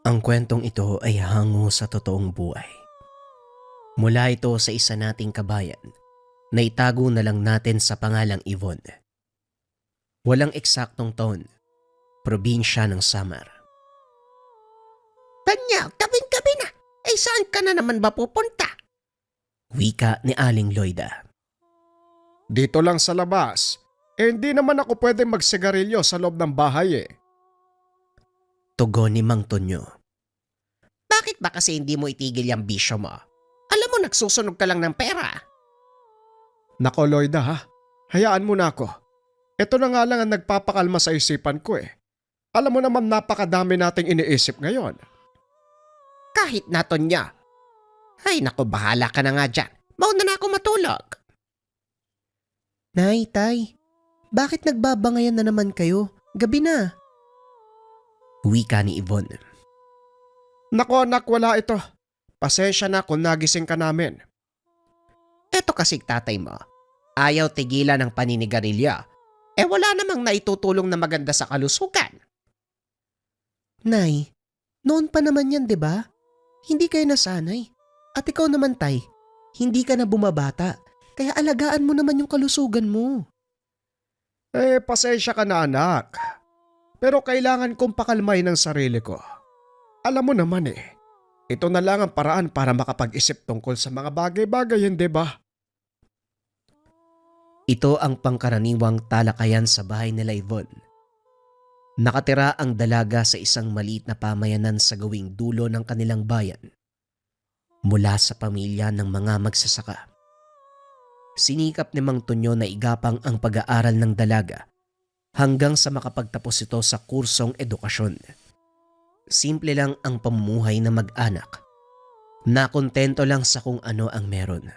Ang kwentong ito ay hango sa totoong buhay. Mula ito sa isa nating kabayan na itago na lang natin sa pangalang Yvonne. Walang eksaktong taon, probinsya ng Samar. Tanya, gabing-gabi na. Saan ka na naman ba pupunta? Wika ni Aling Loida. Dito lang sa labas. Hindi naman ako pwede magsigarilyo sa loob ng bahay eh. Tugon ni Mang Tonyo. Bakit ba kasi hindi mo itigil yung bisyo mo? Alam mo, nagsusunog ka lang ng pera. Nako Loida ha, hayaan mo na ako. Ito na nga lang ang nagpapakalma sa isipan ko eh. Alam mo naman napakadami nating iniisip ngayon. Kahit naton niya. Ay nako, bahala ka na nga dyan. Mauna na ako matulog. Nay, tay, bakit nagbabangayan na naman kayo? Gabi na. Wika ni Yvonne. Nako anak, wala ito. Pasensya na kung nagising ka namin. Eto kasi tatay mo. Ayaw tigilan ng paninigarilya. Wala namang naitutulong na maganda sa kalusugan. Nay, noon pa naman yan, di ba? Hindi kayo nasanay. At ikaw naman, tay, hindi ka na bumabata. Kaya alagaan mo naman yung kalusugan mo. Pasensya ka na anak. Pero kailangan kong pakalmay ng sarili ko. Alam mo naman ito na lang ang paraan para makapag-isip tungkol sa mga bagay-bagay, hindi ba? Ito ang pangkaraniwang talakayan sa bahay nila Yvonne. Nakatira ang dalaga sa isang maliit na pamayanan sa gawing dulo ng kanilang bayan. Mula sa pamilya ng mga magsasaka. Sinikap ni Mang Tonyo na igapang ang pag-aaral ng dalaga hanggang sa makapagtapos ito sa kursong edukasyon. Simple lang ang pamumuhay ng mag-anak. Nakontento lang sa kung ano ang meron.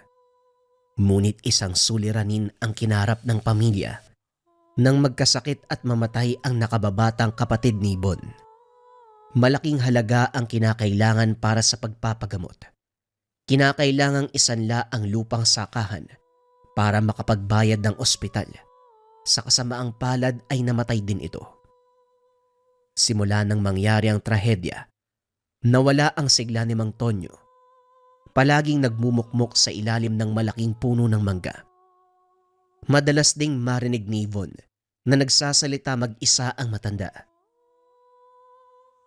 Ngunit isang suliranin ang kinarap ng pamilya nang magkasakit at mamatay ang nakababatang kapatid ni Bon. Malaking halaga ang kinakailangan para sa pagpapagamot. Kinakailangang isanla ang lupang sakahan para makapagbayad ng ospital. Sa kasamaang palad ay namatay din ito. Simula nang mangyari ang trahedya, nawala ang sigla ni Mang Tonyo. Palaging nagmumukmok sa ilalim ng malaking puno ng mangga. Madalas ding marinig ni Yvonne na nagsasalita mag-isa ang matanda.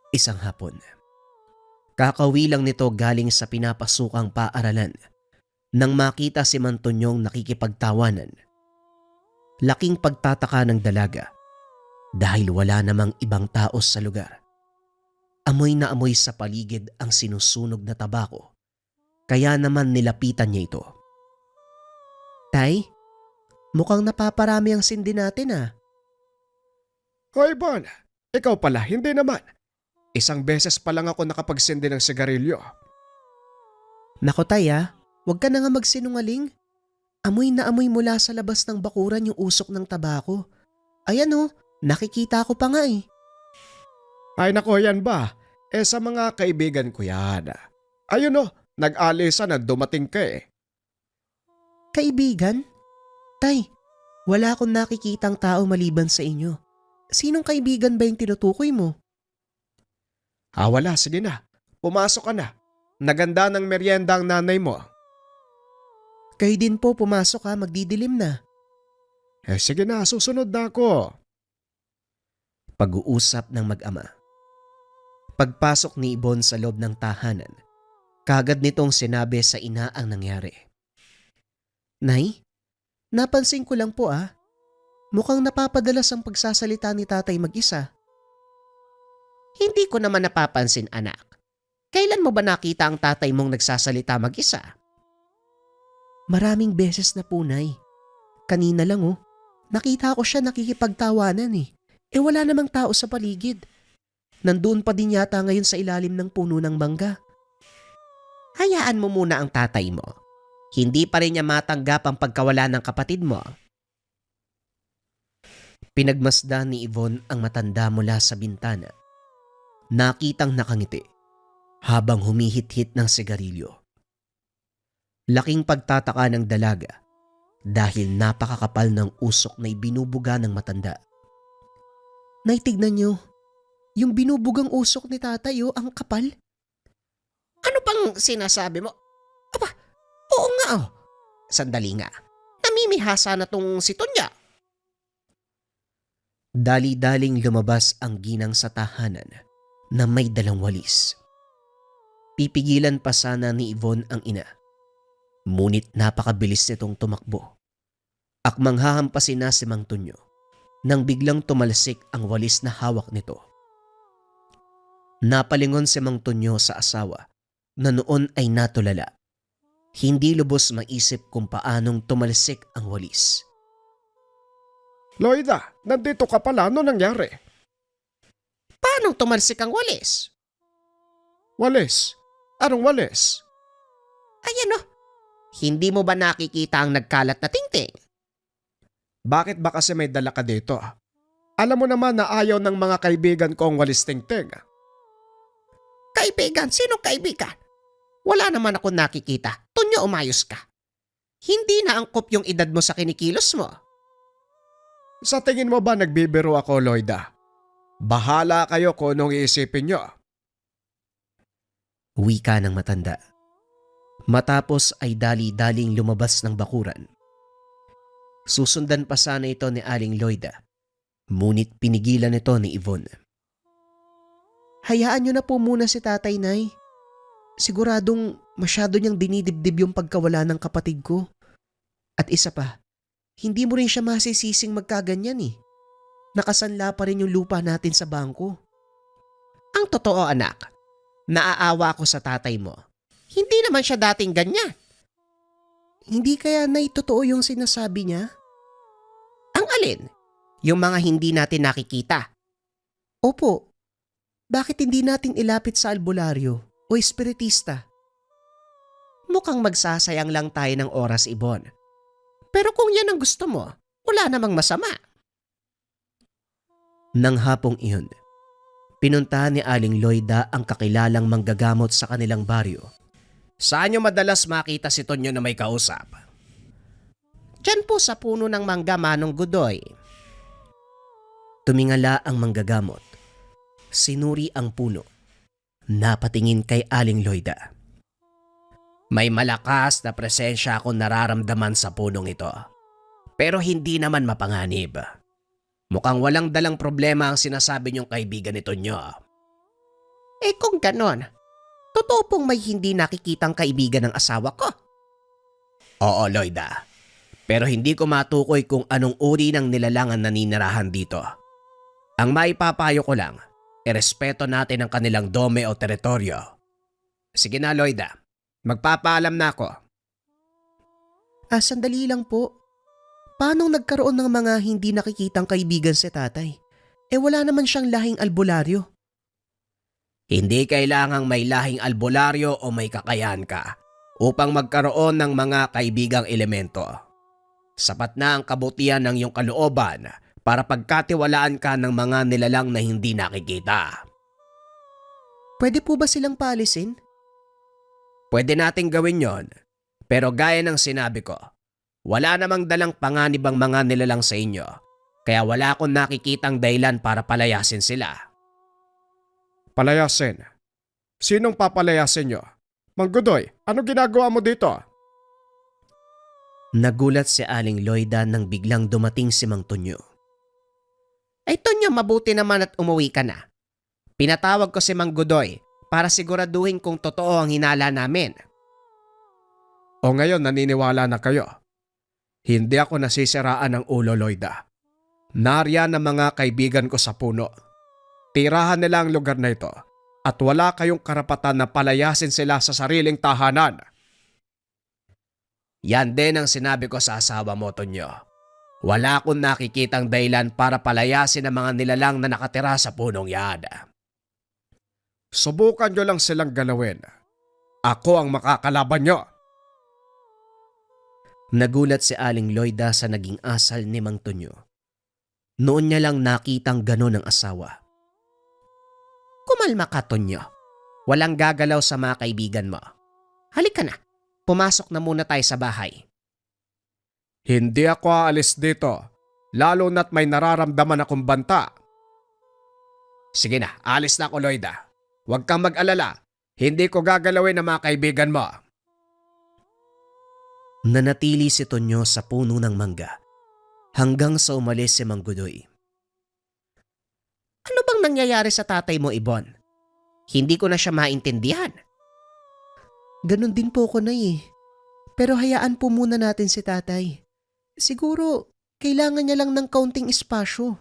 Isang hapon, kakauwi lang nito galing sa pinapasukang paaralan nang makita si Mang Tonyong nakikipagtawanan. Laking pagtataka ng dalaga dahil wala namang ibang tao sa lugar. Amoy na amoy sa paligid ang sinusunog na tabako. Kaya naman nilapitan niya ito. Tay, mukhang napaparami ang sindi natin ah. Hoy Bon, ikaw pala, hindi naman. Isang beses pa lang ako nakapagsindi ng sigarilyo. Nako tay ah, huwag ka na nga magsinungaling. Amoy na amoy mula sa labas ng bakuran yung usok ng tabako. Ayan oh, nakikita ko pa nga eh. Ay nako, yan ba? Sa mga kaibigan ko yan. Ayun nag-alisa na dumating ka eh. Kaibigan? Tay, wala akong nakikitang tao maliban sa inyo. Sinong kaibigan ba yung tinutukoy mo? Wala, sige na. Pumasok ka na. Naganda ng merienda ang nanay mo. Kayo din po pumasok ha, magdidilim na. Sige na, susunod na ako. Pag-uusap ng mag-ama. Pagpasok ni Ibon sa loob ng tahanan, kagad nitong sinabi sa ina ang nangyari. Nay, napansin ko lang po ah. Mukhang napapadalas ang pagsasalita ni tatay mag-isa. Hindi ko naman napapansin, anak. Kailan mo ba nakita ang tatay mong nagsasalita mag-isa? Maraming beses na po, Nay. Kanina lang oh, nakita ko siya nakikipagtawanan eh. Wala namang tao sa paligid. Nandoon pa din yata ngayon sa ilalim ng puno ng mangga. Hayaan mo muna ang tatay mo. Hindi pa rin niya matanggap ang pagkawala ng kapatid mo. Pinagmasdan ni Yvonne ang matanda mula sa bintana. Nakitang nakangiti habang humihit-hit ng sigarilyo. Laking pagtataka ng dalaga dahil napakakapal ng usok na ibinubuga ng matanda. Nay, tignan niyo. Yung binubugang usok ni tatay ang kapal. Ano bang sinasabi mo? Aba, oo nga oh. Sandali nga. Namimihasa na tong si Tonya. Dali-daling lumabas ang ginang sa tahanan na may dalang walis. Pipigilan pa sana ni Yvonne ang ina. Ngunit napakabilis nitong tumakbo. Akmang hahampasin na si Mang Tonyo nang biglang tumalsik ang walis na hawak nito. Napalingon si Mang Tonyo sa asawa na noon ay natulala. Hindi lubos maisip kung paanong tumalsik ang walis. Loida, nandito ka pala. Ano nangyari? Paano tumalsik ang walis? Walis. Anong walis? Ayan oh. Hindi mo ba nakikita ang nagkalat na tingting? Bakit ba kasi may dala ka dito? Alam mo naman na ayaw ng mga kaibigan ko ang walis tingting. Kaibigan? Sinong kaibigan? Wala naman ako nakikita. Tonyo, umayos ka. Hindi na angkop yung edad mo sa kinikilos mo. Sa tingin mo ba nagbibiro ako, Loida? Bahala kayo kung anong iisipin nyo. Wika ng matanda. Matapos ay dali-daling lumabas ng bakuran. Susundan pa sana ito ni Aling Loida. Ngunit pinigilan ito ni Yvonne. Hayaan nyo na po muna si tatay, Nay. Siguradong masyado niyang dinidibdib yung pagkawala ng kapatid ko. At isa pa, hindi mo rin siya masisising magkaganyan eh. Nakasanla pa rin yung lupa natin sa bangko. Ang totoo, anak, naaawa ko sa tatay mo. Hindi naman siya dating ganyan. Hindi kaya, Nay, totoo yung sinasabi niya? Ang alin? Yung mga hindi natin nakikita. Opo. Bakit hindi natin ilapit sa albularyo o espiritista? Mukhang magsasayang lang tayo ng oras, Ibon. Pero kung yan ang gusto mo, wala namang masama. Nang hapong iyon, pinuntahan ni Aling Loida ang kakilalang manggagamot sa kanilang baryo. Saan nyo madalas makita si Tonyo na may kausap? Diyan po sa puno ng mangga, Manong Gudoy. Tumingala ang manggagamot. Sinuri ang puno. Napatingin kay Aling Loida. May malakas na presensya akong nararamdaman sa punong ito. Pero hindi naman mapanganib. Mukhang walang dalang problema ang sinasabi niyong kaibigan ni Tonyo. Eh kung ganon, totoo pong may hindi nakikitang kaibigan ng asawa ko. Oo, Loida. Pero hindi ko matukoy kung anong uri ng nilalangan na ninirahan dito. Ang maipapayo ko lang, irespeto natin ang kanilang dome o teritoryo. Sige na, Loida. Magpapaalam na ako. Sandali lang po. Paano nagkaroon ng mga hindi nakikitang kaibigan si tatay? Wala naman siyang lahing albularyo. Hindi kailangang may lahing albularyo o may kakayahan ka upang magkaroon ng mga kaibigang elemento. Sapat na ang kabutihan ng iyong kalooban para pagkatiwalaan ka ng mga nilalang na hindi nakikita. Pwede po ba silang paalisin? Pwede nating gawin yon, pero gaya ng sinabi ko, wala namang dalang panganib ang mga nilalang sa inyo, kaya wala akong nakikitang dahilan para palayasin sila. Palayasin? Sinong papalayasin nyo? Mang Gudoy, ano ginagawa mo dito? Nagulat si Aling Loida nang biglang dumating si Mang Tonyo. Ay Tonyo, mabuti naman at umuwi ka na. Pinatawag ko si Mang Gudoy para siguraduhin kung totoo ang hinala namin. O ngayon naniniwala na kayo? Hindi ako nasisiraan ng ulo, Loida. Nariyan ang mga kaibigan ko sa puno. Tirahan nila ang lugar na ito at wala kayong karapatan na palayasin sila sa sariling tahanan. Yan din ang sinabi ko sa asawa mo, Tonyo. Wala akong nakikitang dahilan para palayasin ang mga nilalang na nakatira sa punong yan. Subukan nyo lang silang galawin. Ako ang makakalaban nyo. Nagulat si Aling Loida sa naging asal ni Mang Tonyo. Noon niya lang nakitang gano'n ang asawa. Kumalma ka, Tonyo. Walang gagalaw sa mga kaibigan mo. Halika na. Pumasok na muna tayo sa bahay. Hindi ako aalis dito, lalo na't may nararamdaman akong banta. Sige na, alis na ako, Loida. Huwag kang mag-alala. Hindi ko gagalawin ang mga kaibigan mo. Nanatili si Tonyo sa puno ng mangga hanggang sa umalis si Mang Godoy. Ano bang nangyayari sa tatay mo, Ibon? Hindi ko na siya maintindihan. Ganon din po ko, Nay eh. Pero hayaan po muna natin si tatay. Siguro, kailangan niya lang ng kaunting espasyo.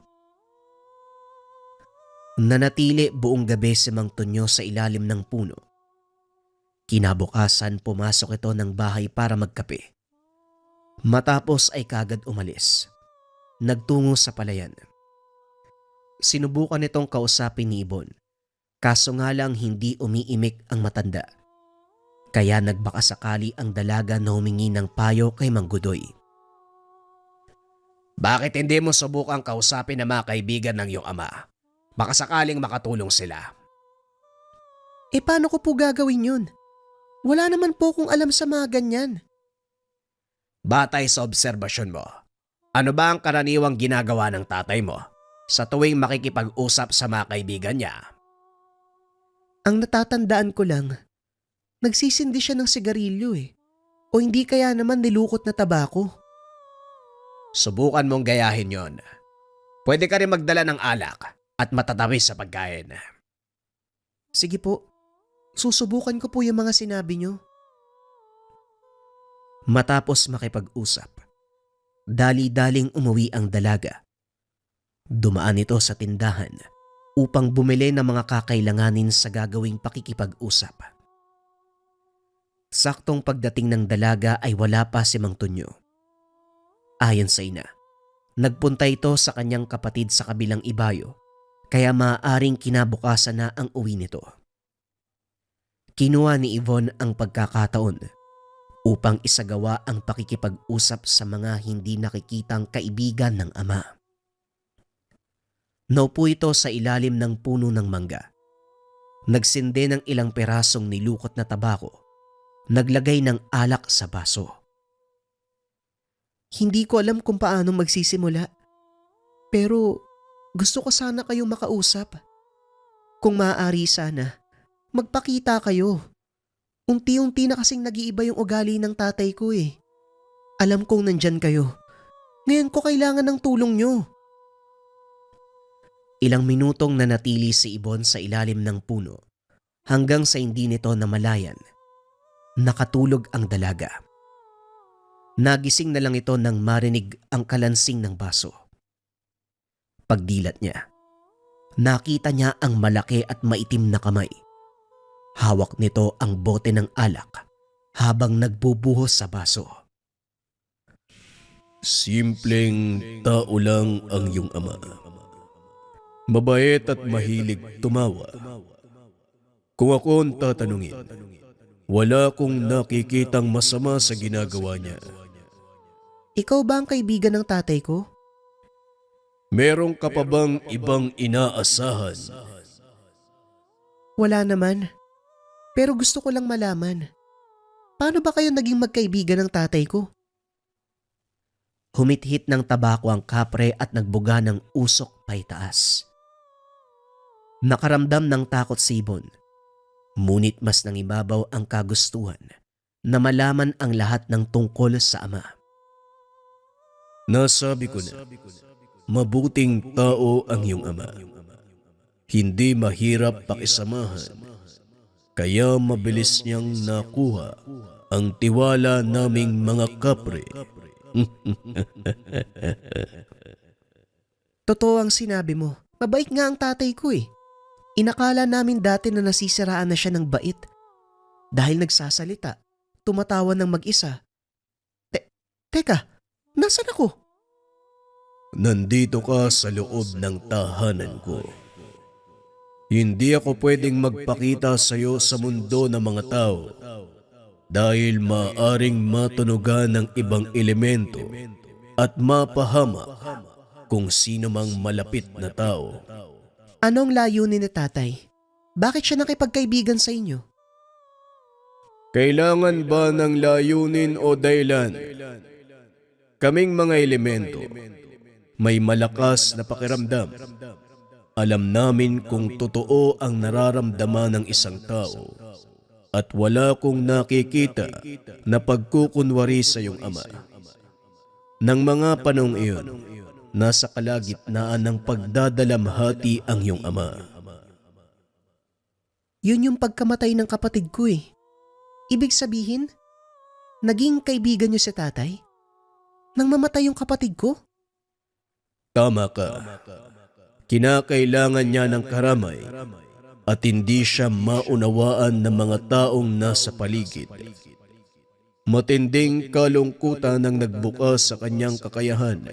Nanatili buong gabi si Mang Tonyo sa ilalim ng puno. Kinabukasan pumasok ito ng bahay para magkape. Matapos ay kagad umalis. Nagtungo sa palayan. Sinubukan itong kausapin ni Ibon, kaso nga lang hindi umiimik ang matanda. Kaya nagbakasakali ang dalaga na humingi ng payo kay Mang Godoy. Bakit hindi mo subukang kausapin ang mga kaibigan ng iyong ama? Baka sakaling makatulong sila. Paano ko po gagawin yun? Wala naman po kong alam sa mga ganyan. Batay sa obserbasyon mo, ano ba ang karaniwang ginagawa ng tatay mo sa tuwing makikipag-usap sa mga kaibigan niya? Ang natatandaan ko lang, nagsisindi siya ng sigarilyo eh. O hindi kaya naman nilukot na tabako. Subukan mong gayahin yon. Pwede ka rin magdala ng alak at matatamis sa pagkain. Sige po, susubukan ko po yung mga sinabi niyo. Matapos makipag-usap, dali-daling umuwi ang dalaga. Dumaan ito sa tindahan upang bumili ng mga kakailanganin sa gagawing pakikipag-usap. Saktong pagdating ng dalaga ay wala pa si Mang Tonyo. Ayon sa ina, nagpunta ito sa kanyang kapatid sa kabilang ibayo kaya maaaring kinabukasan na ang uwi nito. Kinuha ni Yvonne ang pagkakataon upang isagawa ang pakikipag-usap sa mga hindi nakikitang kaibigan ng ama. Naupo ito sa ilalim ng puno ng mangga. Nagsindi ng ilang perasong nilukot na tabako. Naglagay ng alak sa baso. Hindi ko alam kung paano magsisimula. Pero gusto ko sana kayong makausap. Kung maaari sana, magpakita kayo. Unti-unti na kasing nag-iiba yung ugali ng tatay ko eh. Alam kong nandyan kayo. Ngayon ko kailangan ng tulong nyo. Ilang minutong nanatili si Ibon sa ilalim ng puno hanggang sa hindi nito namalayan. Nakatulog ang dalaga. Nagising na lang ito nang marinig ang kalansing ng baso. Pagdilat niya, nakita niya ang malaki at maitim na kamay. Hawak nito ang bote ng alak habang nagbubuhos sa baso. Simpleng tao lang ang iyong ama. Mabait at mahilig tumawa. Kung ako ang tatanungin, wala akong nakikitang masama sa ginagawa niya. Ikaw ba ang kaibigan ng tatay ko? Meron ka pa bang ibang inaasahan? Wala naman. Pero gusto ko lang malaman. Paano ba kayo naging magkaibigan ng tatay ko? Humithit ng tabako ang kapre at nagbuga ng usok paitaas. Nakaramdam ng takot si Ibon. Ngunit mas nangibabaw ang kagustuhan na malaman ang lahat ng tungkol sa ama. Nasabi ko na, mabuting tao ang iyong ama. Hindi mahirap pakisamahan, kaya mabilis niyang nakuha ang tiwala naming mga kapre. Totoo ang sinabi mo. Mabait nga ang tatay ko eh. Inakala namin dati na nasisiraan na siya ng bait. Dahil nagsasalita, tumatawa ng mag-isa. Teka, nasan ako? Nandito ka sa loob ng tahanan ko. Hindi ako pwedeng magpakita sa iyo sa mundo ng mga tao dahil maaaring matunugan ng ibang elemento at mapahamak kung sino mang malapit na tao. Anong layunin ni tatay? Bakit siya nakipagkaibigan sa inyo? Kailangan ba ng layunin o dahilan? Kaming mga elemento, may malakas na pakiramdam Alam namin kung totoo ang nararamdaman ng isang tao at wala kong nakikita na pagkukunwari sa iyong ama. Nang mga panong iyon, nasa kalagitnaan ng pagdadalamhati ang iyong ama. Yun yung pagkamatay ng kapatid ko eh. Ibig sabihin, naging kaibigan niyo si tatay? Nang mamatay yung kapatid ko? Tama ka. Kinakailangan niya ng karamay at hindi siya maunawaan ng mga taong nasa paligid. Matinding kalungkutan ang nagbukas sa kanyang kakayahan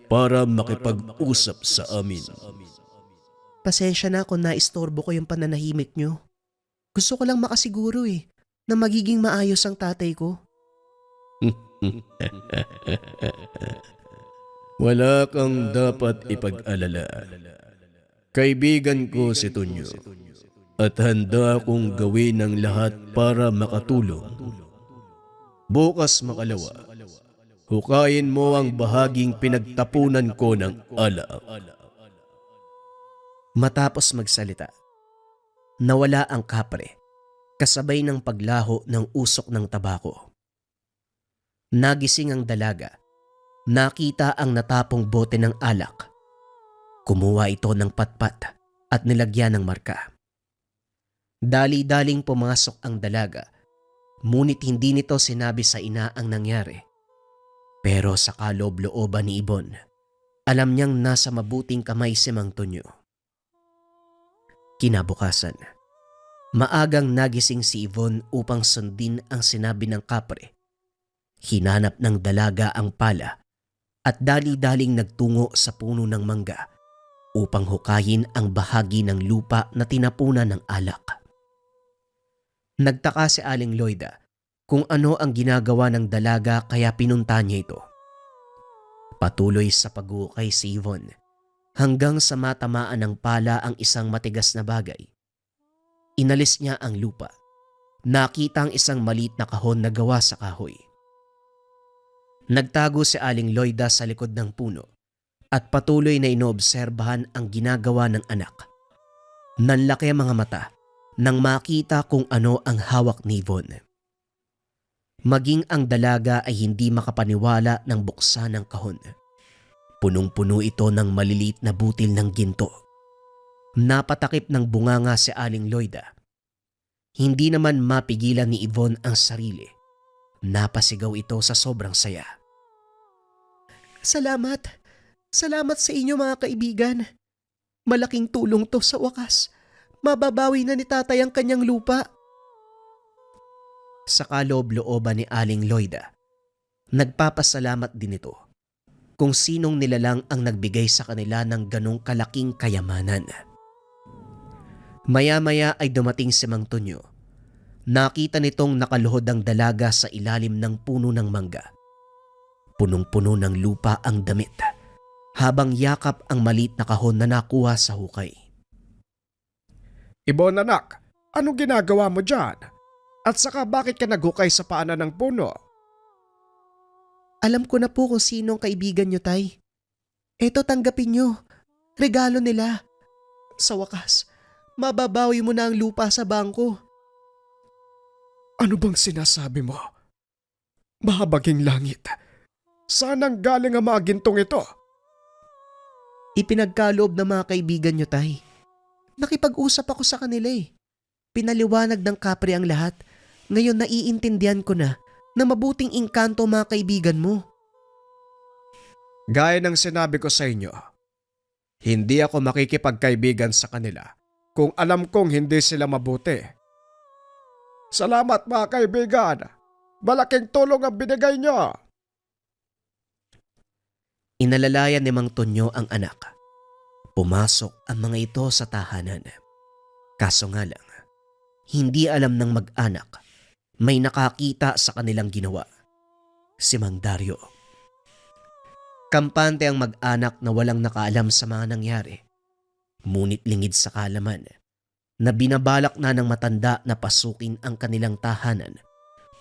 para makipag-usap sa amin. Pasensya na kung naistorbo ko yung pananahimik niyo. Gusto ko lang makasiguro eh, na magiging maayos ang tatay ko. Wala kang dapat ipag-alala. Kaibigan ko si Tonyo at handa akong gawin ang lahat para makatulong. Bukas makalawa, hukayin mo ang bahaging pinagtapunan ko ng alak. Matapos magsalita, nawala ang kapre kasabay ng paglaho ng usok ng tabako. Nagising ang dalaga. Nakita ang natapong bote ng alak. Kumuha ito ng patpat at nilagyan ng marka. Dali-daling pumasok ang dalaga, ngunit hindi nito sinabi sa ina ang nangyari. Pero sa kaloob-looban ni Ibon, alam niyang nasa mabuting kamay si Mang Tonyo. Kinabukasan, maagang nagising si Yvonne upang sundin ang sinabi ng kapre. Hinanap ng dalaga ang pala at dali-daling nagtungo sa puno ng mangga upang hukayin ang bahagi ng lupa na tinapunan ng alak. Nagtaka si Aling Loida kung ano ang ginagawa ng dalaga kaya pinunta niya ito. Patuloy sa pag-uukay si Yvonne hanggang sa matamaan ng pala ang isang matigas na bagay. Inalis niya ang lupa. Nakita ang isang maliit na kahon na gawa sa kahoy. Nagtago si Aling Loida sa likod ng puno at patuloy na inoobserbahan ang ginagawa ng anak. Nanlaki ang mga mata nang makita kung ano ang hawak ni Yvonne. Maging ang dalaga ay hindi makapaniwala ng buksan ng kahon. Punong-puno ito ng maliliit na butil ng ginto. Napatakip ng bunganga si Aling Loida. Hindi naman mapigilan ni Yvonne ang sarili. Napasigaw ito sa sobrang saya. Salamat. Salamat sa inyo mga kaibigan. Malaking tulong to sa wakas. Mababawi na ni tatay ang kanyang lupa. Sa kaloob-looban ni Aling Loida, nagpapasalamat din ito kung sinong nilalang ang nagbigay sa kanila ng ganong kalaking kayamanan. Maya-maya ay dumating si Mang Tonyo. Nakita nitong nakaluhod ang dalaga sa ilalim ng puno ng mangga. Punong-puno ng lupa ang damit, habang yakap ang maliit na kahon na nakuha sa hukay. Ibon anak, anong ginagawa mo dyan? At saka bakit ka naghukay sa paanan ng puno? Alam ko na po kung sinong kaibigan nyo, tay. Eto, tanggapin nyo. Regalo nila. Sa wakas, mababawi mo na ang lupa sa bangko. Ano bang sinasabi mo? Mahabaging langit. Sanang galing ang mga gintong ito? Ipinagkaloob ng mga kaibigan nyo, tay. Nakipag-usap ako sa kanila eh. Pinaliwanag ng kapre ang lahat. Ngayon naiintindihan ko na mabuting engkanto mga kaibigan mo. Gaya ng sinabi ko sa inyo, hindi ako makikipagkaibigan sa kanila kung alam kong hindi sila mabuti. Salamat mga kaibigan! Malaking tulong ang binigay niyo! Inalalayan ni Mang Tonyo ang anak. Pumasok ang mga ito sa tahanan. Kaso nga lang, hindi alam ng mag-anak may nakakita sa kanilang ginawa. Si Mang Dario. Kampante ang mag-anak na walang nakaalam sa mga nangyari. Ngunit lingid sa kaalaman na binabalak na ng matanda na pasukin ang kanilang tahanan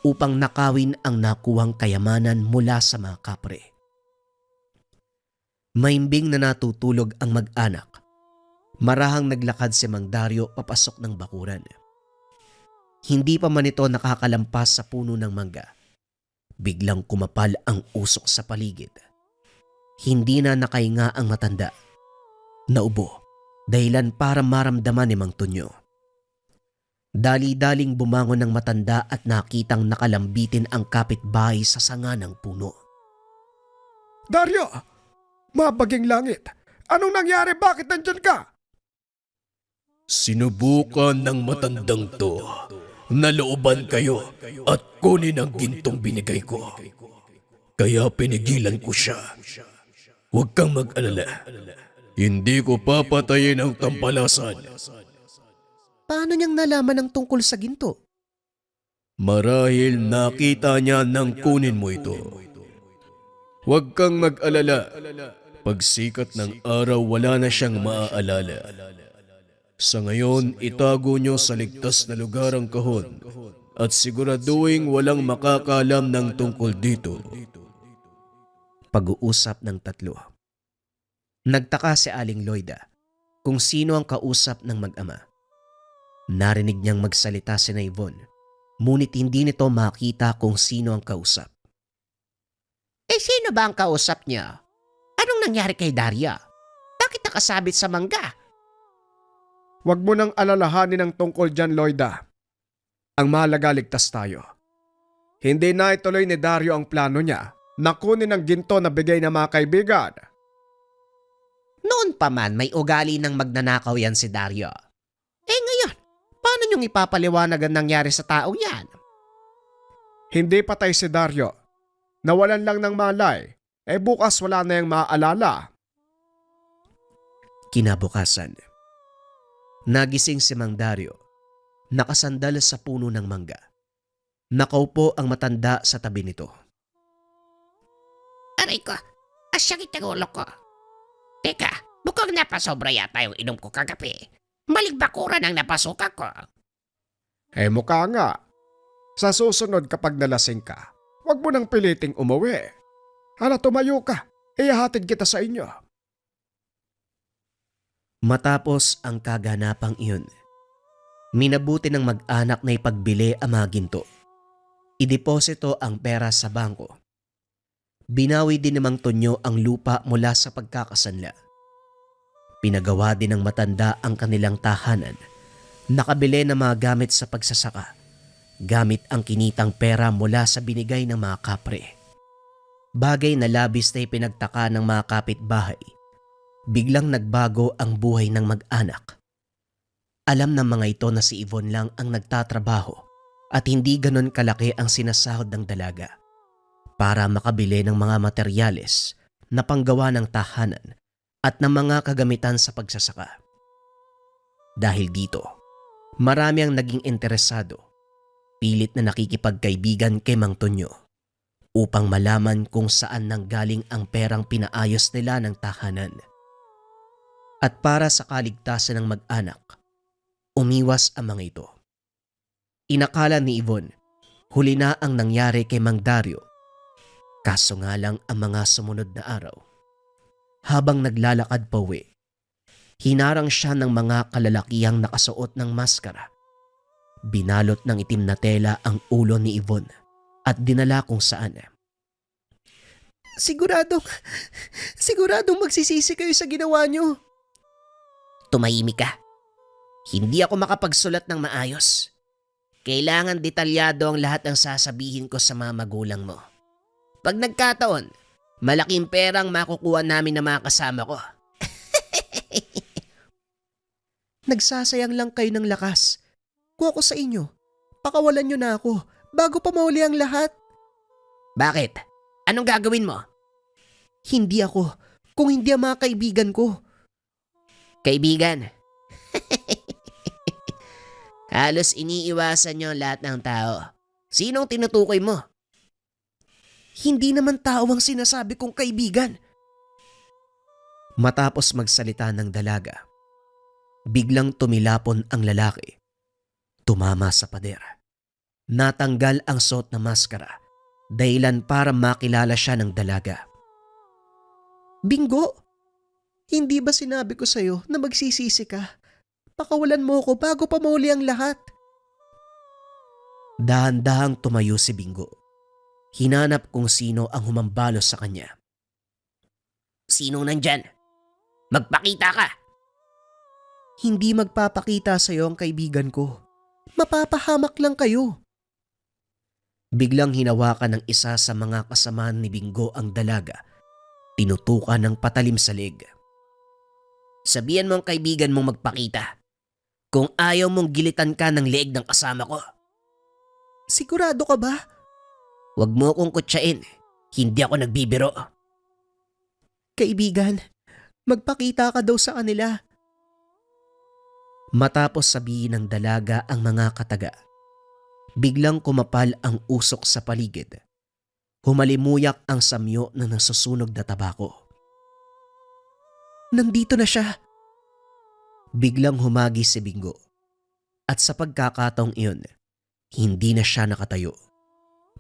upang nakawin ang nakuhang kayamanan mula sa mga kapre. Maimbing na natutulog ang mag-anak. Marahang naglakad si Mang Dario papasok ng bakuran. Hindi pa man ito nakakalampas sa puno ng mangga. Biglang kumapal ang usok sa paligid. Hindi na nakahinga ang matanda. Naubo, dahilan para maramdaman ni Mang Tonyo. Dali-daling bumangon ng matanda at nakitang nakalambitin ang kapitbahay sa sanga ng puno. Dario! Mabaging langit! Anong nangyari? Bakit nandyan ka? Sinubukan ng matandang to na looban kayo at kunin ang gintong binigay ko. Kaya pinigilan ko siya. Huwag kang mag-alala. Hindi ko papatayin ang tampalasan. Paano niyang nalaman ang tungkol sa ginto? Marahil nakita niya nang kunin mo ito. Huwag kang mag-alala. Pagsikat ng araw, wala na siyang maaalala. Sa ngayon, itago niyo sa ligtas na lugar ang kahon at siguraduhin walang makakalam ng tungkol dito. Pag-uusap ng tatlo. Nagtaka si Aling Loida kung sino ang kausap ng mag-ama. Narinig niyang magsalita si Yvonne, ngunit hindi nito makita kung sino ang kausap. Sino ba ang kausap niya? Anong nangyari kay Daria? Bakit nakasabit sa mangga? Huwag mo nang alalahanin ang tungkol dyan, Loida. Ang mahalaga, ligtas tayo. Hindi na ituloy ni Dario ang plano niya na kunin ang ginto na bigay ng mga kaibigan. Noon pa man may ugali ng magnanakaw yan si Dario. Ngayon, paano niyong ipapaliwanag ang nangyari sa taong yan? Hindi patay si Dario. Nawalan lang ng malay. Bukas wala na yung maaalala. Kinabukasan, nagising si Mang Dario, nakasandal sa puno ng mangga. Nakaupo ang matanda sa tabi nito. Aray ko, asyakit ang ulo ko. Teka, mukhang napasobra yata yung inom ko kagabi. Maligbakuran ang napasukan ko. Mukha nga. Sa susunod kapag nalasing ka, huwag mo nang piliting umuwi. Hala, tumayo ka. Ihahatid kita sa inyo. Matapos ang kaganapang iyon, minabuti ng mag-anak na ipagbili ang mga ginto. Ideposito ang pera sa bangko. Binawi din ni Mang Tonyo ang lupa mula sa pagkakasanla. Pinagawa din ng matanda ang kanilang tahanan. Nakabili ng mga gamit sa pagsasaka. Gamit ang kinitang pera mula sa binigay ng mga kapre. Bagay na labis na ipinagtaka ng mga kapitbahay. Biglang nagbago ang buhay ng mag-anak. Alam ng mga ito na si Yvonne lang ang nagtatrabaho at hindi ganon kalaki ang sinasahod ng dalaga para makabili ng mga materyales na panggawa ng tahanan at ng mga kagamitan sa pagsasaka. Dahil dito, marami ang naging interesado, pilit na nakikipagkaibigan kay Mang Tonyo upang malaman kung saan nanggaling ang perang pinaayos nila ng tahanan. At para sa kaligtasan ng mag-anak, umiwas ang mga ito. Inakala ni Yvonne, huli na ang nangyari kay Mang Dario. Kaso nga lang ang mga sumunod na araw. Habang naglalakad pauwi, hinarang siya ng mga kalalakihang nakasuot ng maskara. Binalot ng itim na tela ang ulo ni Yvonne at dinala kung saan. Siguradong magsisisi kayo sa ginawa niyo. Tumahimik ka. Hindi ako makapagsulat ng maayos. Kailangan detalyado ang lahat ng sasabihin ko sa mga magulang mo. Pag nagkataon, malaking perang makukuha namin ng mga kasama ko. Nagsasayang lang kayo ng lakas. Kung ako sa inyo, pakawalan niyo na ako bago pa mauli ang lahat. Bakit? Anong gagawin mo? Hindi ako, kung hindi ang mga kaibigan ko. Kaibigan. Halos iniiwasan niyo lahat ng tao. Sinong tinutukoy mo? Hindi naman tao ang sinasabi kong kaibigan. Matapos magsalita ng dalaga, biglang tumilapon ang lalaki. Tumama sa pader. Natanggal ang suot na maskara, dahilan para makilala siya ng dalaga. Bingo! Hindi ba sinabi ko sa'yo na magsisisi ka? Pakawalan mo ko bago pa mauli ang lahat. Dahan-dahang tumayo si Bingo. Hinanap kung sino ang humambalos sa kanya. Sinong nandyan? Magpakita ka! Hindi magpapakita sa'yo ang kaibigan ko. Mapapahamak lang kayo. Biglang hinawakan ng isa sa mga kasamaan ni Bingo ang dalaga. Tinutukan ng patalim sa leg. Sabihan mo ang kaibigan mong magpakita. Kung ayaw mong gilitan ka ng leeg ng kasama ko. Sigurado ka ba? Huwag mo akong kutsain. Hindi ako nagbibiro. Kaibigan, magpakita ka daw sa kanila. Matapos sabihin ng dalaga ang mga kataga, biglang kumapal ang usok sa paligid. Humalimuyak ang samyo na nasusunog na tabako. Nandito na siya. Biglang humagi si Bingo. At sa pagkakataong iyon, hindi na siya nakatayo.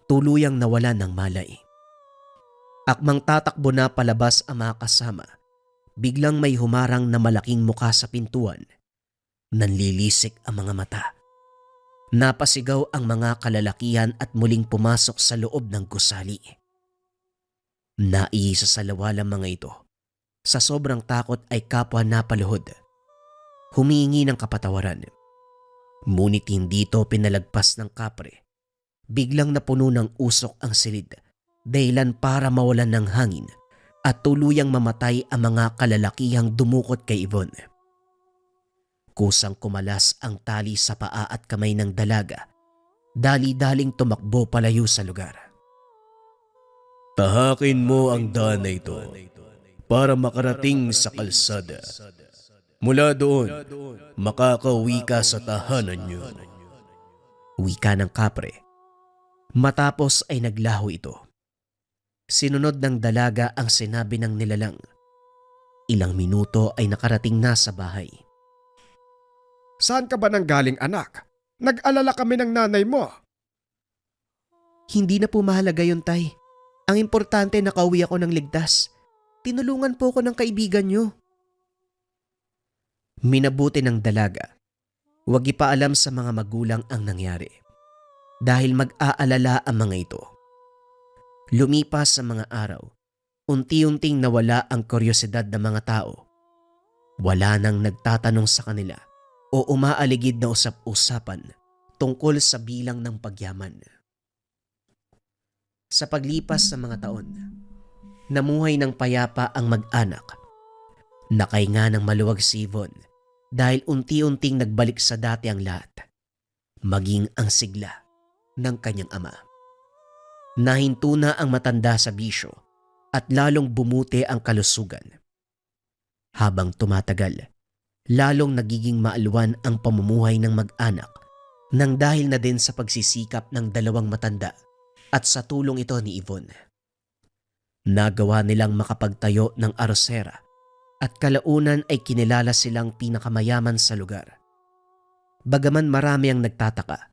Tuluyang nawala ng malay. Akmang tatakbo na palabas ang mga kasama, biglang may humarang na malaking muka sa pintuan. Nanlilisik ang mga mata. Napasigaw ang mga kalalakihan at muling pumasok sa loob ng gusali. Naiisa sa lawalang mga ito. Sa sobrang takot ay kapwa napaluhod. Humingi ng kapatawaran. Ngunit hindi ito pinalagpas ng kapre. Biglang napuno ng usok ang silid, dahilan para mawalan ng hangin at tuluyang mamatay ang mga kalalakihang dumukot kay Yvonne. Kusang kumalas ang tali sa paa at kamay ng dalaga. Dali-daling tumakbo palayo sa lugar. Tahakin mo ang daan na ito para makarating sa kalsada. Mula doon, makakauwi ka sa tahanan niyo. Wika ng kapre. Matapos ay naglaho ito. Sinunod ng dalaga ang sinabi ng nilalang. Ilang minuto ay nakarating na sa bahay. Saan ka ba nanggaling, anak? Nag-alala kami ng nanay mo. Hindi na po mahalaga yun, Tay. Ang importante nakauwi ako ng ligtas. Tinulungan po ko ng kaibigan niyo. Minabuti ng dalaga. Huwag ipaalam sa mga magulang ang nangyari. Dahil mag-aalala ang mga ito. Lumipas sa mga araw, unti-unting nawala ang kuryosidad ng mga tao. Wala nang nagtatanong sa kanila o umaaligid na usap-usapan tungkol sa bilang ng pagyaman. Sa paglipas sa mga taon, namuhay ng payapa ang mag-anak. Nakahinga ng maluwag si Yvonne dahil unti-unting nagbalik sa dati ang lahat, maging ang sigla ng kanyang ama. Nahinto na ang matanda sa bisyo at lalong bumuti ang kalusugan. Habang tumatagal, lalong nagiging maalwan ang pamumuhay ng mag-anak nang dahil na din sa pagsisikap ng dalawang matanda at sa tulong ito ni Yvonne. Nagawa nilang makapagtayo ng arosera at kalaunan ay kinilala silang pinakamayaman sa lugar. Bagaman marami ang nagtataka,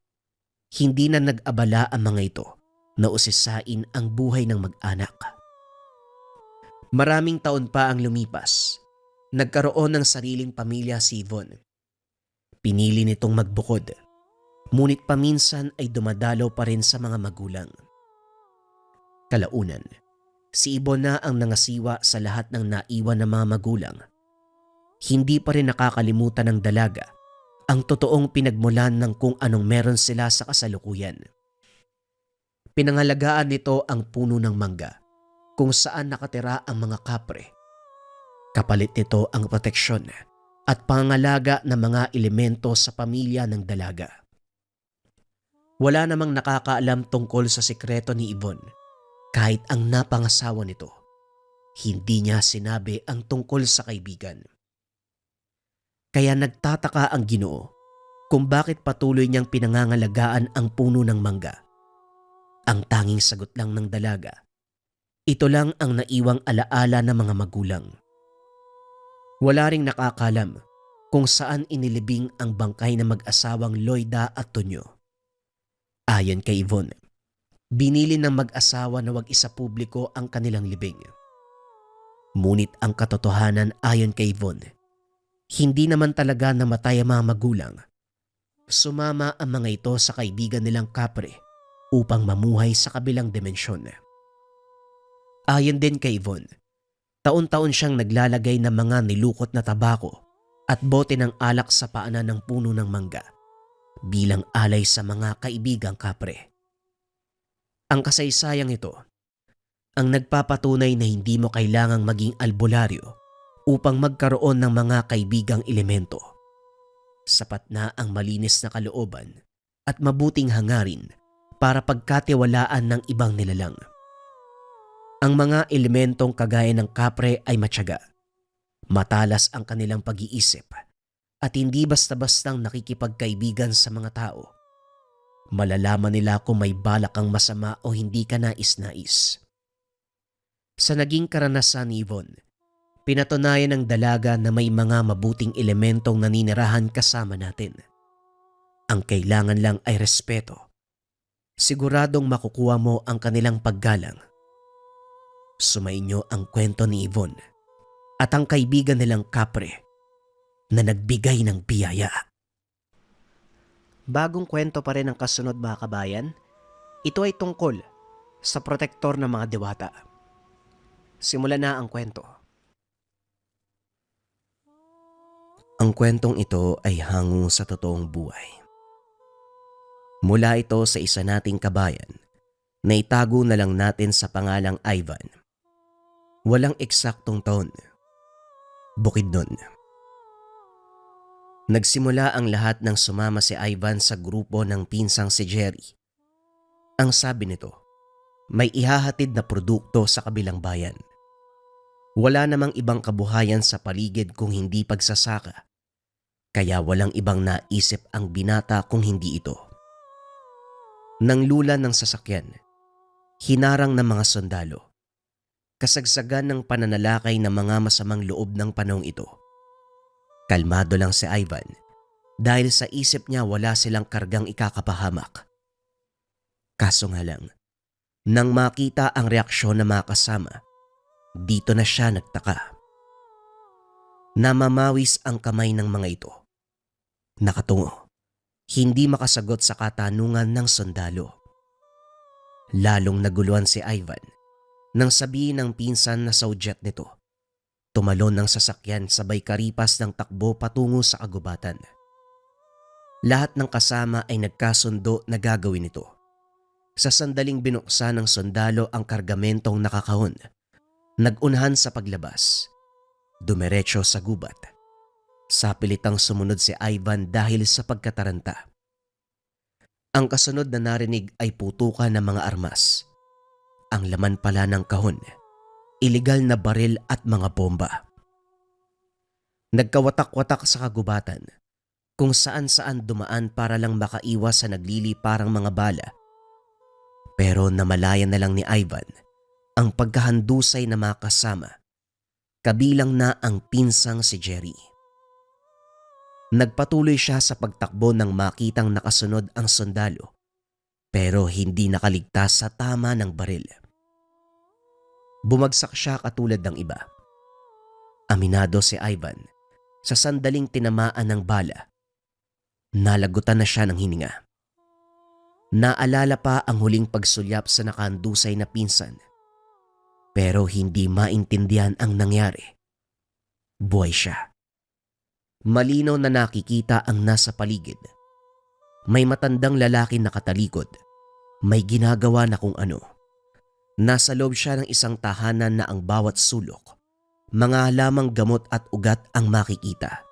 hindi na nag-abala ang mga ito na usisain ang buhay ng mag-anak. Maraming taon pa ang lumipas. Nagkaroon ng sariling pamilya si Yvonne. Pinili nitong magbukod, ngunit paminsan ay dumadalaw pa rin sa mga magulang. Kalaunan, si Yvonne na ang nangasiwa sa lahat ng naiwan ng mga magulang. Hindi pa rin nakakalimutan ng dalaga ang totoong pinagmulan ng kung anong meron sila sa kasalukuyan. Pinangalagaan nito ang puno ng mangga kung saan nakatira ang mga kapre. Kapalit nito ang proteksyon at pangangalaga ng mga elemento sa pamilya ng dalaga. Wala namang nakakaalam tungkol sa sikreto ni Yvonne kahit ang napangasawa nito. Hindi niya sinabi ang tungkol sa kaibigan. Kaya nagtataka ang Ginoo kung bakit patuloy niyang pinangangalagaan ang puno ng mangga. Ang tanging sagot lang ng dalaga, ito lang ang naiwang alaala ng mga magulang. Wala ring nakakalam kung saan inilibing ang bangkay ng mag-asawang Loida at Tonyo. Ayon kay Yvonne, binili ng mag-asawa na wag isa publiko ang kanilang libing. Ngunit ang katotohanan ayon kay Von, hindi naman talaga namatay ang mga magulang. Sumama ang mga ito sa kaibigan nilang kapre upang mamuhay sa kabilang dimensyon. Ayon din kay Von, taon-taon siyang naglalagay ng mga nilukot na tabako at bote ng alak sa paanan ng puno ng mangga bilang alay sa mga kaibigang kapre. Ang kasaysayang ito ang nagpapatunay na hindi mo kailangang maging albularyo upang magkaroon ng mga kaibigang elemento. Sapat na ang malinis na kalooban at mabuting hangarin para pagkatiwalaan ng ibang nilalang. Ang mga elementong kagaya ng kapre ay matyaga, matalas ang kanilang pag-iisip at hindi basta-bastang nakikipagkaibigan sa mga tao. Malalaman nila kung may balak kang masama o hindi ka nais-nais. Sa naging karanasan ni Von, pinatunayan ng dalaga na may mga mabuting elementong naninirahan kasama natin. Ang kailangan lang ay respeto. Siguradong makukuha mo ang kanilang paggalang. Sumainyo ang kwento ni Yvonne at ang kaibigan nilang kapre na nagbigay ng biyaya. Bagong kwento pa rin ang kasunod mga kabayan. Ito ay tungkol sa protektor ng mga diwata. Simulan na ang kwento. Ang kwentong ito ay hango sa totoong buhay. Mula ito sa isa nating kabayan na itago na lang natin sa pangalang Ivan. Walang eksaktong taon. Bukid nun. Nagsimula ang lahat nang sumama si Ivan sa grupo ng pinsang si Jerry. Ang sabi nito, may ihahatid na produkto sa kabilang bayan. Wala namang ibang kabuhayan sa paligid kung hindi pagsasaka. Kaya walang ibang naisip ang binata kung hindi ito. Nang lula ng sasakyan, hinarang ng mga sundalo. Kasagsagan ng pananalakay ng mga masamang loob ng panahong ito. Kalmado lang si Ivan dahil sa isip niya wala silang kargang ikakapahamak. Kaso nga lang, nang makita ang reaksyon ng mga kasama, dito na siya nagtaka. Namamawis ang kamay ng mga ito. Nakatungo, hindi makasagot sa katanungan ng sundalo. Lalong naguluhan si Ivan nang sabihin ng pinsan na saudyet nito. Tumalon ng sasakyan sabay karipas ng takbo patungo sa kagubatan. Lahat ng kasama ay nagkasundo na gagawin ito. Sa sandaling binuksan ng sundalo ang kargamentong nakakahon, nag-unahan sa paglabas. Dumiretso sa gubat. Sapilitang sumunod si Ivan dahil sa pagkataranta. Ang kasunod na narinig ay putukan ng mga armas. Ang laman pala ng kahon, iligal na baril at mga bomba. Nagkawatak-watak sa kagubatan kung saan-saan dumaan para lang makaiwas sa naglili parang mga bala. Pero namalayan na lang ni Ivan ang pagkahandusay na mga kasama, kabilang na ang pinsang si Jerry. Nagpatuloy siya sa pagtakbo nang makitang nakasunod ang sundalo pero hindi nakaligtas sa tama ng baril. Bumagsak siya katulad ng iba. Aminado si Ivan sa sandaling tinamaan ng bala. Nalagutan na siya ng hininga. Naalala pa ang huling pagsulyap sa nakahandusay na pinsan. Pero hindi maintindihan ang nangyari. Buhay siya. Malinaw na nakikita ang nasa paligid. May matandang lalaki nakatalikod. May ginagawa na kung ano. Nasa loob siya ng isang tahanan na ang bawat sulok, mga halamang gamot at ugat ang makikita.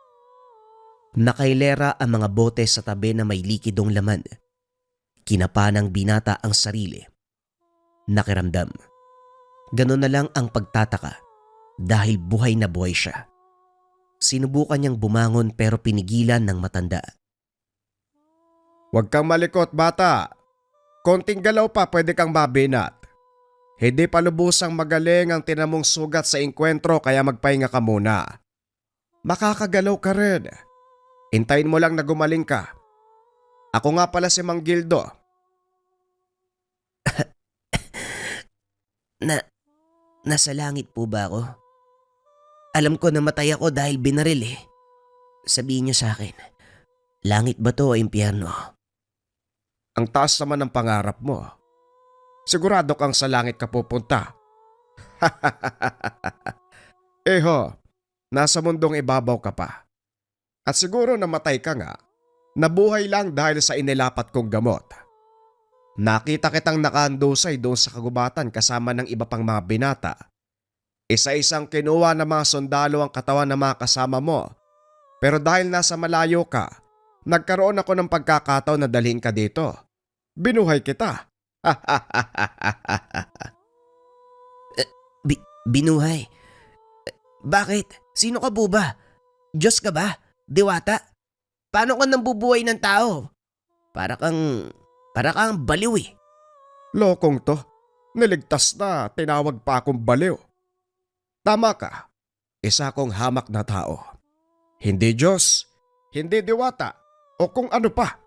Nakailera ang mga bote sa tabi na may likidong laman. Kinapa ng binata ang sarili. Nakiramdam. Ganun na lang ang pagtataka dahil buhay na buhay siya. Sinubukan niyang bumangon pero pinigilan ng matanda. Huwag kang malikot, bata. Konting galaw pa pwede kang mabinat. Hindi pa lubusang magaling ang tinamong sugat sa engkwentro kaya magpahinga ka muna. Makakagalaw ka rin. Hintayin mo lang na gumaling ka. Ako nga pala si Mang Gildo. Nasa langit po ba ako? Alam ko namatay ako dahil binaril eh. Sabihin niyo sa akin, langit ba to o impyerno? Ang taas naman ng pangarap mo. Sigurado kang sa langit ka pupunta. Ho, nasa mundong ibabaw ka pa. At siguro namatay ka nga, nabuhay lang dahil sa inilapat kong gamot. Nakita kitang nakahandusay doon sa kagubatan kasama ng iba pang mga binata. Isa-isang kinuha ng mga sundalo ang katawan ng mga kasama mo. Pero dahil nasa malayo ka, nagkaroon ako ng pagkakataon na dalhin ka dito. Binuhay kita. Binuhay? Bakit? Sino ka buba? Diyos ka ba? Diwata? Paano ka nambubuhay ng tao? Para kang baliw eh. Lokong to. Niligtas na, tinawag pa akong baliw. Tama ka. Isa akong hamak na tao. Hindi Diyos, hindi diwata, o kung ano pa.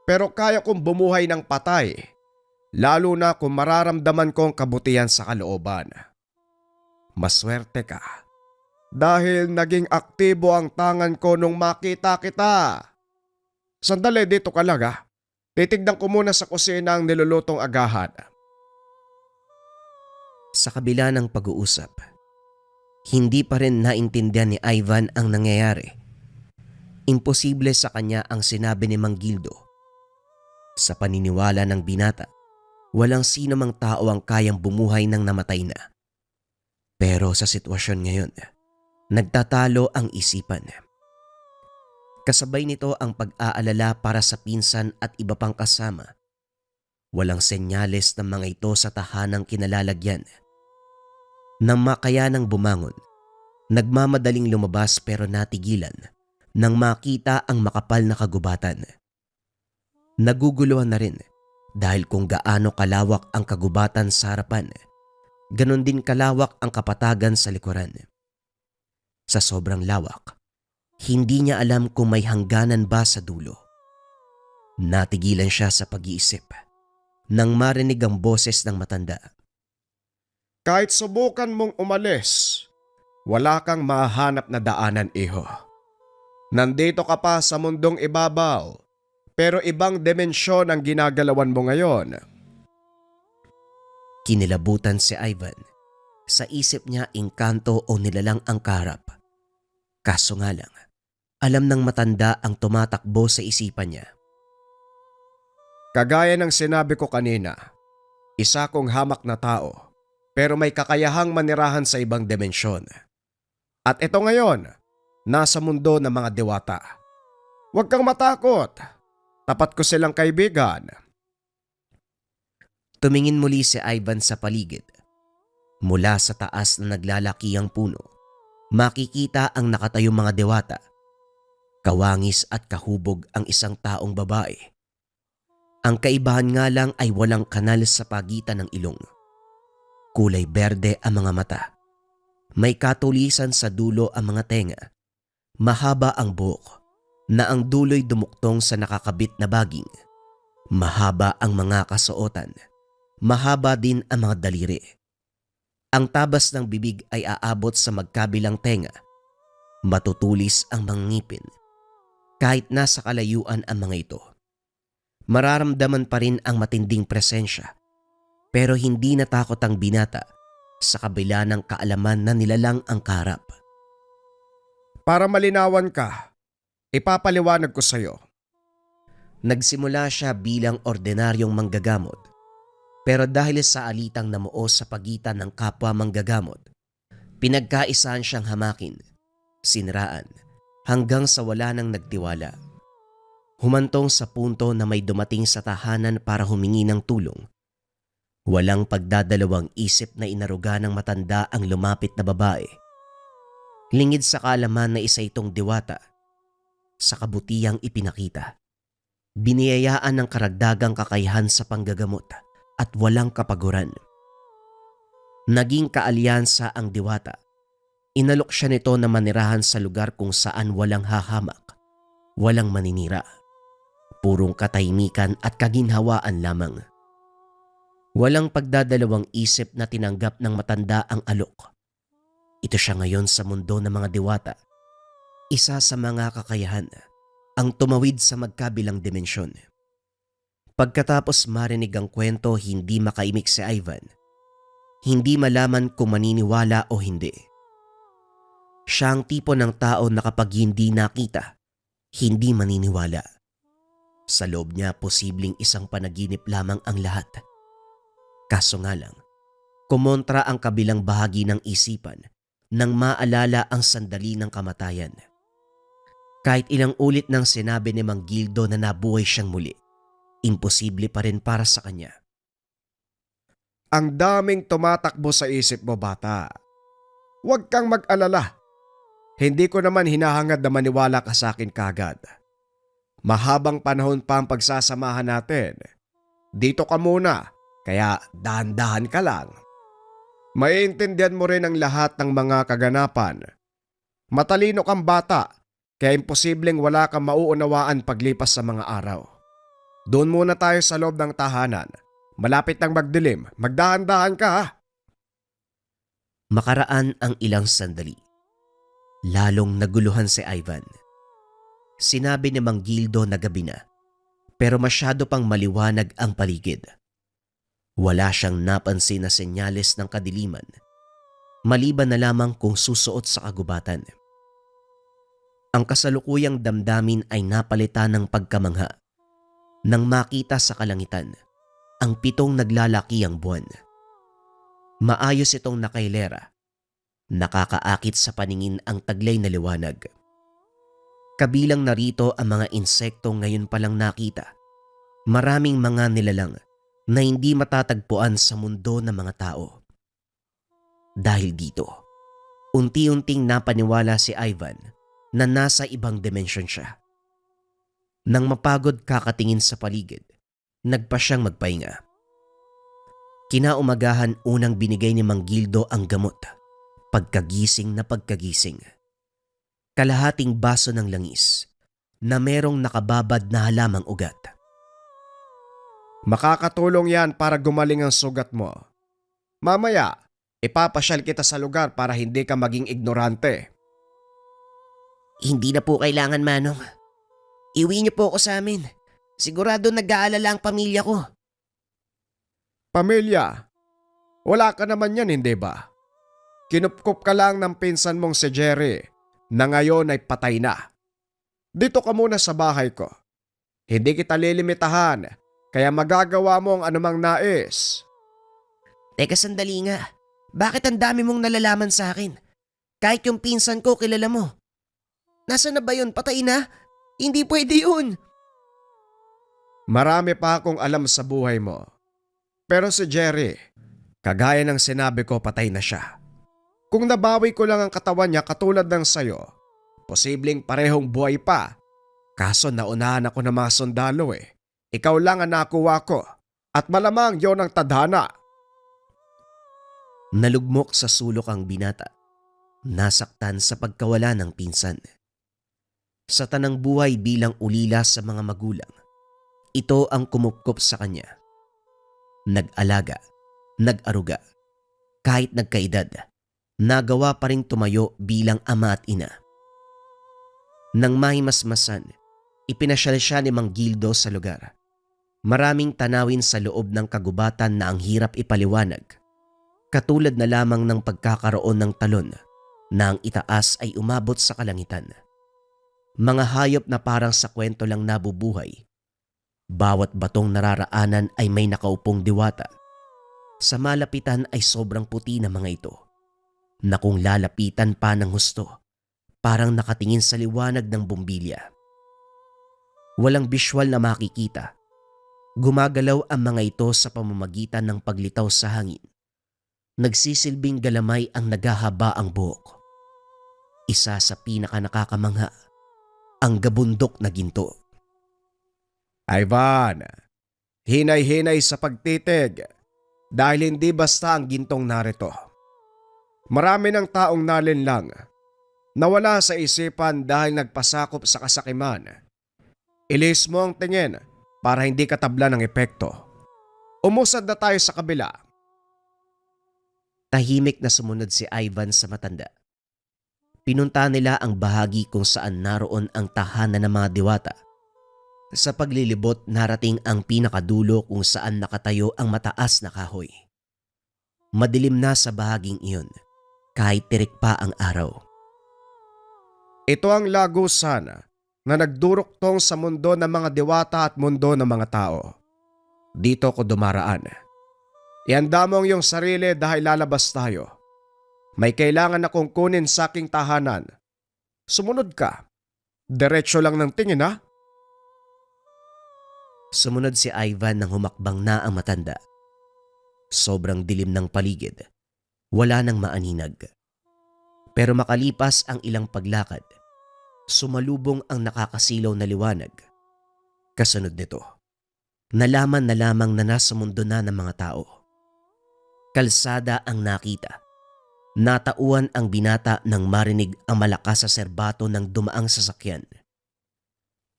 Pero kaya kong bumuhay ng patay, lalo na kung mararamdaman ko ang kabutihan sa kalooban. Maswerte ka. Dahil naging aktibo ang tangan ko nung makita kita. Sandali, dito ka lang ha. Titignan ko muna sa kusina ang nilulutong agahan. Sa kabila ng pag-uusap, hindi pa rin naintindihan ni Ivan ang nangyayari. Imposible sa kanya ang sinabi ni Mang Gildo. Sa paniniwala ng binata, walang sino mang tao ang kayang bumuhay ng namatay na. Pero sa sitwasyon ngayon, nagtatalo ang isipan. Kasabay nito ang pag-aalala para sa pinsan at iba pang kasama. Walang senyales ng mga ito sa tahanang kinalalagyan. Nang makayanang bumangon, nagmamadaling lumabas pero natigilan nang makita ang makapal na kagubatan. Naguguluhan na rin dahil kung gaano kalawak ang kagubatan sa harapan, ganon din kalawak ang kapatagan sa likuran. Sa sobrang lawak, hindi niya alam kung may hangganan ba sa dulo. Natigilan siya sa pag-iisip nang marinig ang boses ng matanda. Kahit subukan mong umalis, wala kang mahanap na daanan, iho. Nandito ka pa sa mundong ibabaw, pero ibang dimensyon ang ginagalawan mo ngayon. Kinilabutan si Ivan. Sa isip niya engkanto o nilalang ang kaharap. Kaso nga lang, alam ng matanda ang tumatakbo sa isipan niya. Kagaya ng sinabi ko kanina, isa kong hamak na tao, pero may kakayahang manirahan sa ibang dimensyon. At ito ngayon, nasa mundo ng mga diwata. Huwag kang matakot. Tapat ko silang kaibigan. Tumingin muli si Ivan sa paligid. Mula sa taas na naglalaki ang puno, makikita ang nakatayong mga diwata. Kawangis at kahubog ang isang taong babae. Ang kaibahan nga lang ay walang kanal sa pagitan ng ilong. Kulay berde ang mga mata. May katulisan sa dulo ang mga tenga. Mahaba ang buhok na ang dulo'y dumuktong sa nakakabit na baging. Mahaba ang mga kasuotan. Mahaba din ang mga daliri. Ang tabas ng bibig ay aabot sa magkabilang tenga. Matutulis ang mga ngipin. Kahit nasa kalayuan ang mga ito, mararamdaman pa rin ang matinding presensya. Pero hindi natakot ang binata sa kabila ng kaalaman na nilalang ang kaharap. Para malinawan ka, ipapaliwanag ko sa'yo. Nagsimula siya bilang ordinaryong manggagamot. Pero dahil sa alitang namuo sa pagitan ng kapwa manggagamot, pinagkaisahan siyang hamakin, siniraan, hanggang sa wala nang nagtiwala. Humantong sa punto na may dumating sa tahanan para humingi ng tulong. Walang pagdadalawang isip na inaruga ng matanda ang lumapit na babae. Lingid sa kaalaman na isa itong diwata, sa kabutihang ipinakita. Biniyayaan ng karagdagang kakayahan sa panggagamot at walang kapaguran. Naging kaalyansa ang diwata. Inalok siya nito na manirahan sa lugar kung saan walang hahamak, walang maninira. Purong katahimikan at kaginhawaan lamang. Walang pagdadalawang isip na tinanggap ng matanda ang alok. Ito siya ngayon sa mundo ng mga diwata. Isa sa mga kakayahan ang tumawid sa magkabilang dimensyon. Pagkatapos marinig ang kwento, hindi makaimik si Ivan. Hindi malaman kung maniniwala o hindi. Siya ang tipo ng tao na kapag hindi nakita, hindi maniniwala. Sa loob niya, posibleng isang panaginip lamang ang lahat. Kaso nga lang, kumontra ang kabilang bahagi ng isipan nang maalala ang sandali ng kamatayan. Kahit ilang ulit nang sinabi ni Mang Gildo na nabuhay siyang muli, imposible pa rin para sa kanya. Ang daming tumatakbo sa isip mo, bata. Huwag kang mag-alala. Hindi ko naman hinahangad na maniwala ka sa akin kagad. Mahabang panahon pa ang pagsasamahan natin. Dito ka muna, kaya dahan-dahan ka lang. Maiintindihan mo rin ang lahat ng mga kaganapan. Matalino kang bata, kaya imposibleng wala kang mauunawaan paglipas sa mga araw. Doon muna tayo sa loob ng tahanan. Malapit nang magdilim, magdahan-dahan ka ha. Makaraan ang ilang sandali. Lalong naguluhan si Ivan. Sinabi ni Mang Gildo na gabi na, pero masyado pang maliwanag ang paligid. Wala siyang napansin na senyales ng kadiliman, maliban na lamang kung susuot sa kagubatan. Ang kasalukuyang damdamin ay napalitan ng pagkamangha nang makita sa kalangitan ang 7 naglalakiang buwan. Maayos itong nakailera. Nakakaakit sa paningin ang taglay na liwanag. Kabilang narito ang mga insekto ngayon palang nakita. Maraming mga nilalang na hindi matatagpuan sa mundo ng mga tao. Dahil dito, unti-unting napaniwala si Ivan na nasa ibang dimensyon siya. Nang mapagod kakatingin sa paligid, nagpa siyang magpahinga. Kinaumagahan unang binigay ni Mang Gildo ang gamot. Pagkagising na pagkagising. Kalahating baso ng langis na merong nakababad na halamang ugat. Makakatulong yan para gumaling ang sugat mo. Mamaya, ipapasyal kita sa lugar para hindi ka maging ignorante. Hindi na po kailangan, Manong. Iwi niyo po ako sa amin. Sigurado nag-aalala ang pamilya ko. Pamilya, wala ka naman yan, hindi ba? Kinupkup ka lang ng pinsan mong si Jerry na ngayon ay patay na. Dito ka muna sa bahay ko. Hindi kita lilimitahan, kaya magagawa mo ang anumang nais. Teka sandali nga. Bakit ang dami mong nalalaman sa akin? Kahit yung pinsan ko kilala mo. Nasaan na ba yun? Patay na? Hindi pwede yun. Marami pa akong alam sa buhay mo. Pero si Jerry, kagaya ng sinabi ko, patay na siya. Kung nabawi ko lang ang katawan niya katulad ng sayo, posibleng parehong buhay pa. Kaso naunahan ako ng mga sundalo eh. Ikaw lang ang nakuha ko at malamang yon ang tadhana. Nalugmok sa sulok ang binata. Nasaktan sa pagkawala ng pinsan. Sa tanang buhay bilang ulila sa mga magulang, ito ang kumupkop sa kanya. Nag-alaga, nag-aruga, kahit nagkaedad, nagawa pa ring tumayo bilang ama at ina. Nang mahimasmasan, ipinasyal siya ni Mang Gildo sa lugar. Maraming tanawin sa loob ng kagubatan na ang hirap ipaliwanag, katulad na lamang ng pagkakaroon ng talon na ang itaas ay umabot sa kalangitan. Mga hayop na parang sa kwento lang nabubuhay. Bawat batong nararaanan ay may nakaupong diwata. Sa malapitan ay sobrang puti na mga ito, na kung lalapitan pa ng husto, parang nakatingin sa liwanag ng bumbilya. Walang visual na makikita. Gumagalaw ang mga ito sa pamamagitan ng paglitaw sa hangin. Nagsisilbing galamay ang naghahaba ang buhok. Isa sa pinaka nakakamangha, ang gabundok na ginto. Ivan, hinay-hinay sa pagtitig dahil hindi basta ang gintong narito. Marami ng taong nalinlang, nawala sa isipan dahil nagpasakop sa kasakiman. Ilis mo ang tingin para hindi katabla ng epekto. Umusad na tayo sa kabila. Tahimik na sumunod si Ivan sa matanda. Pinunta nila ang bahagi kung saan naroon ang tahanan ng mga diwata. Sa paglilibot, narating ang pinakadulo kung saan nakatayo ang mataas na kahoy. Madilim na sa bahaging iyon, kahit tirik pa ang araw. Ito ang lagusan na nagduruktong sa mundo ng mga diwata at mundo ng mga tao. Dito ko dumaraan. Ihanda mo ang iyong sarili dahil lalabas tayo. May kailangan akong kunin sa aking tahanan. Sumunod ka. Diretso lang ng tingin ha. Sumunod si Ivan nang humakbang na ang matanda. Sobrang dilim ng paligid. Wala nang maaninag. Pero makalipas ang ilang paglakad, sumalubong ang nakakasilaw na liwanag. Kasunod nito, nalaman na lamang na nasa mundo na ng mga tao. Kalsada ang nakita. Natauan ang binata nang marinig ang malakas sa serbato ng dumaang sasakyan.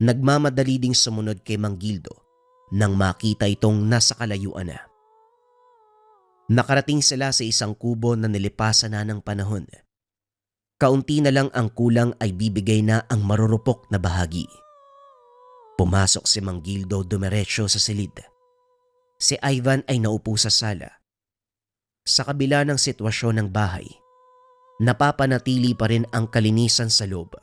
Nagmamadali ding sumunod kay Mang Gildo nang makita itong nasa kalayuan na. Nakarating sila sa isang kubo na nilipasan na ng panahon. Kaunti na lang ang kulang ay bibigay na ang marurupok na bahagi. Pumasok si Mang Gildo dumiretso sa silid. Si Ivan ay naupo sa sala. Sa kabila ng sitwasyon ng bahay, napapanatili pa rin ang kalinisan sa loob.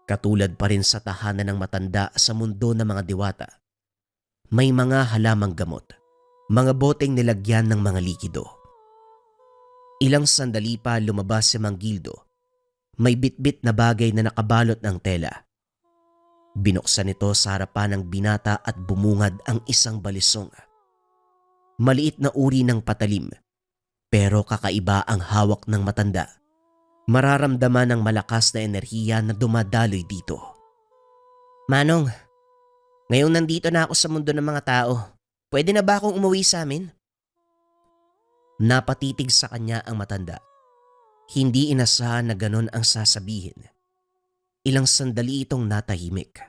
Katulad pa rin sa tahanan ng matanda sa mundo ng mga diwata. May mga halamang gamot, mga boteng nilagyan ng mga likido. Ilang sandali pa lumabas si Mang Gildo. May bitbit na bagay na nakabalot ng tela. Binuksan ito sa harapan ng binata at bumungad ang isang balisong. Maliit na uri ng patalim, pero kakaiba ang hawak ng matanda. Mararamdaman ng malakas na enerhiya na dumadaloy dito. Manong, ngayong nandito na ako sa mundo ng mga tao, pwede na ba akong umuwi sa amin? Napatitig sa kanya ang matanda. Hindi inasahan na ganon ang sasabihin. Ilang sandali itong natahimik.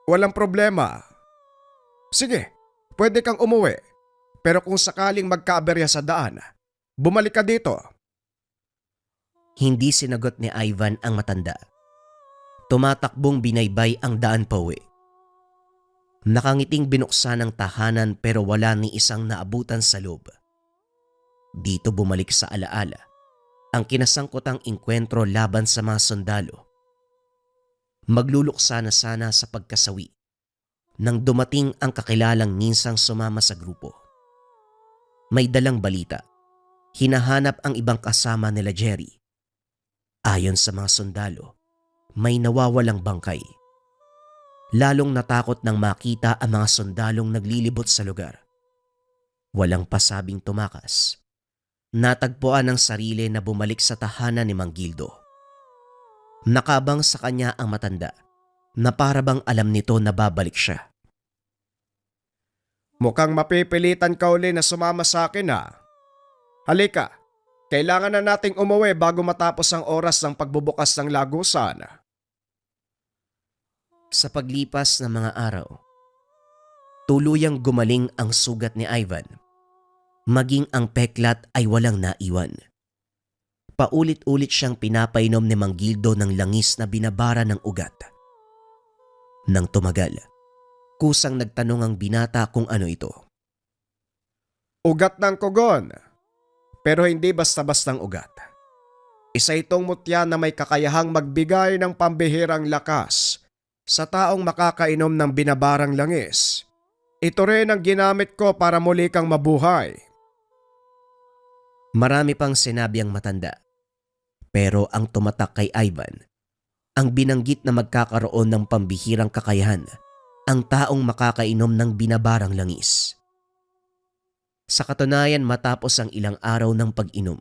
Walang problema. Sige, pwede kang umuwi. Pero kung sakaling magkaaberya sa daan, bumalik ka dito. Hindi sinagot ni Ivan ang matanda. Tumatakbong binaybay ang daan pauwi. Nakangiting binuksan ang tahanan pero wala ni isang naabutan sa loob. Dito bumalik sa alaala ang kinasangkotang inkwentro laban sa mga sundalo. Magluluksa na sana sa pagkasawi nang dumating ang kakilalang ninsang sumama sa grupo. May dalang balita. Hinahanap ang ibang kasama nila Jerry. Ayon sa mga sundalo, may nawawalang bangkay. Lalong natakot nang makita ang mga sundalong naglilibot sa lugar. Walang pasabing tumakas. Natagpuan ang sarili na bumalik sa tahanan ni Mang Gildo. Nakabang sa kanya ang matanda na parabang alam nito na babalik siya. Mukhang mapipilitan ka uli na sumama sa akin ha. Halika, kailangan na nating umuwi bago matapos ang oras ng pagbubukas ng lagusan. Sa paglipas ng mga araw, tuluyang gumaling ang sugat ni Ivan. Maging ang peklat ay walang naiwan. Paulit-ulit siyang pinapainom ni Mang Gildo ng langis na binabara ng ugat. Nang tumagal, kusang nagtanong ang binata kung ano ito. Ugat ng kugon, pero hindi basta-bastang ugat. Isa itong mutya na may kakayahang magbigay ng pambihirang lakas sa taong makakainom ng binabarang langis. Ito rin ang ginamit ko para muli kang mabuhay. Marami pang sinabi ang matanda. Pero ang tumatak kay Ivan, ang binanggit na magkakaroon ng pambihirang kakayahan, ang taong makakainom ng binabarang langis. Sa katunayan matapos ang ilang araw ng pag-inom,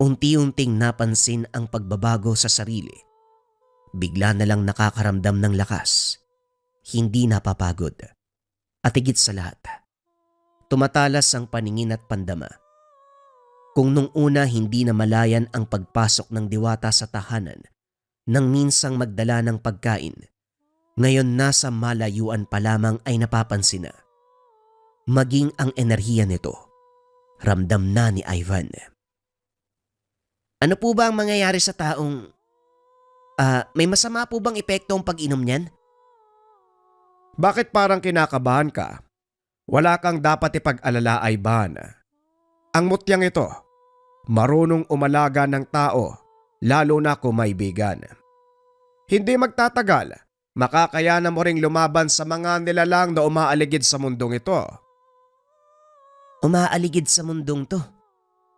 unti-unting napansin ang pagbabago sa sarili. Bigla na lang nakakaramdam ng lakas, hindi napapagod. At higit sa lahat, tumatalas ang paningin at pandama. Kung nung una hindi na malayan ang pagpasok ng diwata sa tahanan nang minsang magdala ng pagkain, ngayon nasa malayuan pa lamang ay napapansin na. maging ang enerhiya nito. Ramdam na ni Ivan. Ano po ba ang mangyayari sa taong... may masama po bang epekto ang pag-inom niyan? Bakit parang kinakabahan ka? Wala kang dapat ipag-alala, Ivan. Ang mutyang ito, marunong umalaga ng tao, lalo na kung maibigan. Hindi magtatagal, makakayanan mo ring lumaban sa mga nilalang na umaaligid sa mundong ito. Umaaligid sa mundong to.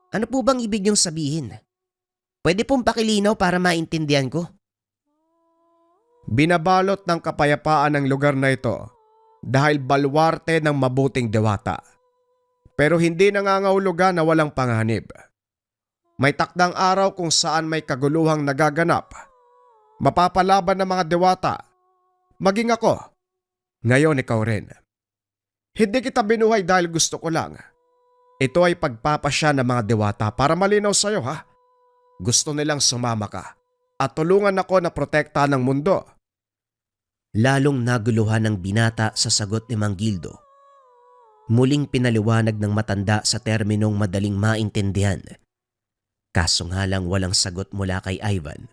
Ano po bang ibig niyong sabihin? Pwede pong pakilinaw para maintindihan ko. Binabalot ng kapayapaan ang lugar na ito dahil balwarte ng mabuting diwata. Pero hindi nangangahulugan na walang panganib. May takdang araw kung saan may kaguluhang nagaganap. Mapapalaban ng mga diwata. Maging ako. Ngayon ikaw rin. Hindi kita binuhay dahil gusto ko lang. Ito ay pagpapasya ng mga diwata para malinaw sa'yo, ha? Gusto nilang sumama ka at tulungan ako na protektahan ng mundo. Lalong naguluhan ng binata sa sagot ni Mang Gildo. Muling pinaliwanag ng matanda sa terminong madaling maintindihan. Kaso nga lang walang sagot mula kay Ivan.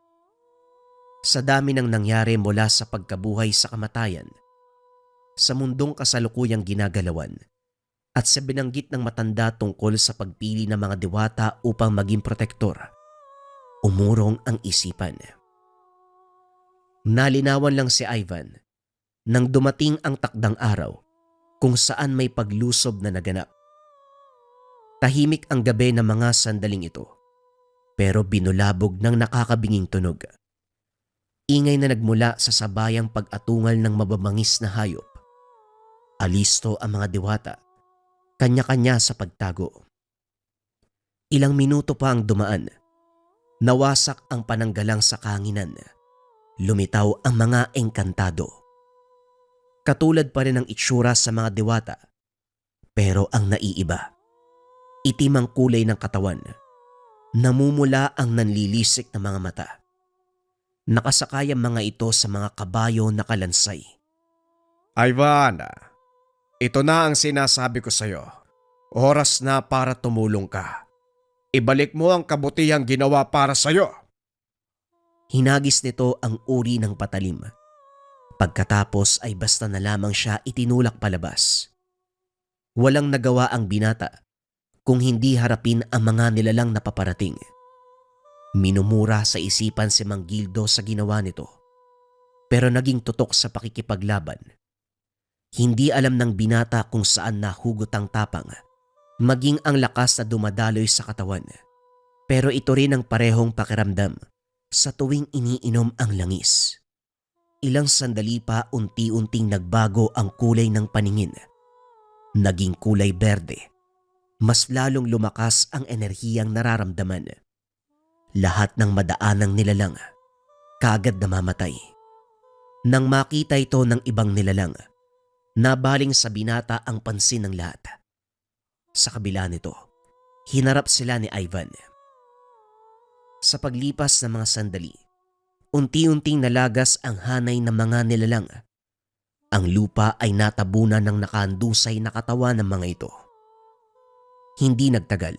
Sa dami ng nangyari mula sa pagkabuhay sa kamatayan, sa mundong kasalukuyang ginagalawan, at sa binanggit ng matanda tungkol sa pagpili ng mga diwata upang maging protektor, umurong ang isipan. Nalinawan lang si Ivan nang dumating ang takdang araw kung saan may paglusob na naganap. Tahimik ang gabi ng mga sandaling ito, pero binulabog ng nakakabinging tunog. Ingay na nagmula sa sabayang pag-atungal ng mababangis na hayop. Alisto ang mga diwata, kanya-kanya sa pagtago. Ilang minuto pa ang dumaan. Nawasak ang pananggalang sa kanginan. Lumitaw ang mga engkantado. Katulad pa rin ang itsura sa mga diwata, pero ang naiiba. Itim ang kulay ng katawan. Namumula ang nanlilisik na mga mata. Nakasakay ang mga ito sa mga kabayo na kalansay. Ivan, ito na ang sinasabi ko sa'yo. Oras na para tumulong ka. Ibalik mo ang kabutihang ginawa para sa'yo. Hinagis nito ang uri ng patalim. Pagkatapos ay basta na lamang siya itinulak palabas. Walang nagawa ang binata kung hindi harapin ang mga nilalang na paparating. Minumura sa isipan si Mang Gildo sa ginawa nito, pero naging tutok sa pakikipaglaban. Hindi alam ng binata kung saan nahugot ang tapang, maging ang lakas na dumadaloy sa katawan. Pero ito rin ang parehong pakiramdam sa tuwing iniinom ang langis. Ilang sandali pa unti-unting nagbago ang kulay ng paningin. Naging kulay berde. Mas lalong lumakas ang enerhiyang nararamdaman. Lahat ng madaanang nilalang, kaagad namamatay. Nang makita ito ng ibang nilalang, nabaling sa binata ang pansin ng lahat. Sa kabila nito, hinarap sila ni Ivan. Sa paglipas ng mga sandali, unti-unting nalagas ang hanay ng mga nilalang. Ang lupa ay natabunan ng nakahandusay na katawan ng mga ito. Hindi nagtagal.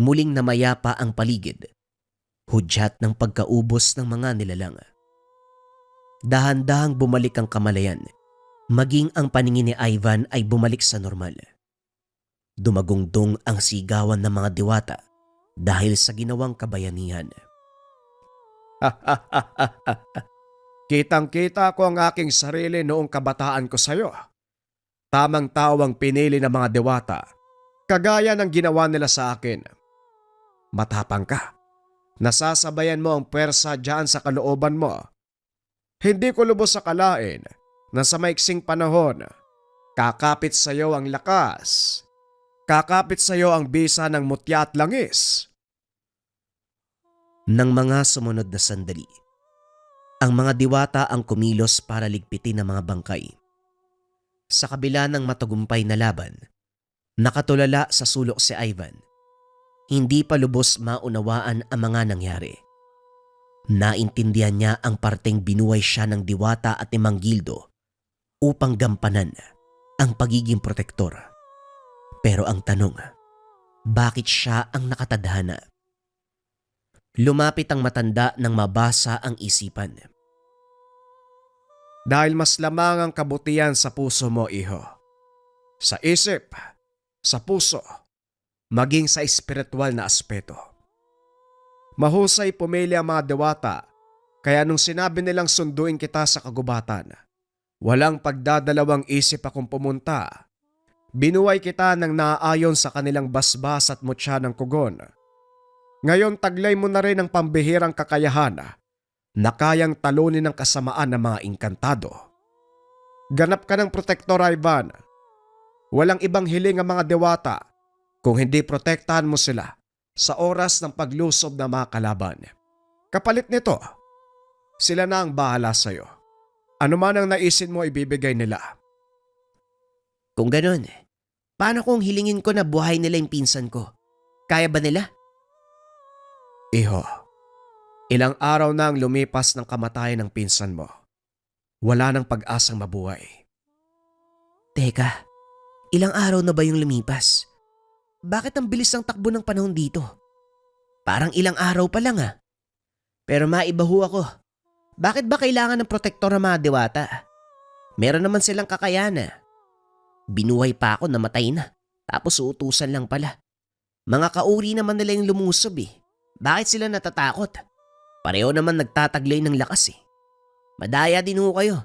Muling namayapa ang paligid. Hudyat ng pagkaubos ng mga nilalang. Dahan-dahang bumalik ang kamalayan. Maging ang paningin ni Ivan ay bumalik sa normal. Dumagungdong ang sigawan ng mga diwata dahil sa ginawang kabayanihan. Kitang-kita ko ang aking sarili noong kabataan ko sa'yo. Tamang tawang pinili ng mga diwata, kagaya ng ginawa nila sa akin. Matapang ka. Nasasabayan mo ang pwersa dyan sa kalooban mo. Hindi ko lubos akalain na sa maiksing panahon, kakapit sa iyo ang lakas. Kakapit sa iyo ang bisa ng mutya at langis. Nang mga sumunod na sandali, ang mga diwata ang kumilos para ligpitin ang mga bangkay. Sa kabila ng matagumpay na laban, nakatulala sa sulok si Ivan. Hindi pa lubos maunawaan ang mga nangyari. Naintindihan niya ang parteng binuhay siya ng diwata at ni Mang Gildo upang gampanan ang pagiging protektor. Pero ang tanong, bakit siya ang nakatadhana? Lumapit ang matanda nang mabasa ang isipan. Dahil mas lamang ang kabutihan sa puso mo, iho. Sa isip, sa puso, maging sa espiritual na aspeto. Mahusay pumili ang mga diwata, kaya nung sinabi nilang sunduin kita sa kagubatan, walang pagdadalawang isip akong pumunta. Binuhay kita ng naaayon sa kanilang basbas at mutya ng kugon. Ngayon taglay mo na rin ang pambihirang kakayahan na kayang talunin ng kasamaan ng mga inkantado. Ganap ka ng protektor, Ivan. Walang ibang hiling ang mga diwata kung hindi protektahan mo sila sa oras ng paglusob ng mga kalaban. Kapalit nito, sila na ang bahala sa'yo. Ano man ang naisin mo ibibigay nila. Kung ganun, paano kung hilingin ko na buhay nila yung pinsan ko? Kaya ba nila? Iho, ilang araw na ang lumipas ng kamatayan ng pinsan mo. Wala nang pag-asang mabuhay. Teka, ilang araw na ba yung lumipas? Bakit ang bilis ng takbo ng panahon dito? Parang ilang araw pa lang ah. Pero maibaho ako. Bakit ba kailangan ng protektor ng mga diwata? Meron naman silang kakayanan. Binuhay pa ako, namatay na. Tapos uutusan lang pala. Mga kauri naman nila yung lumusob eh. Bakit sila natatakot? Pareho naman nagtataglay ng lakas eh. Madaya din ho kayo.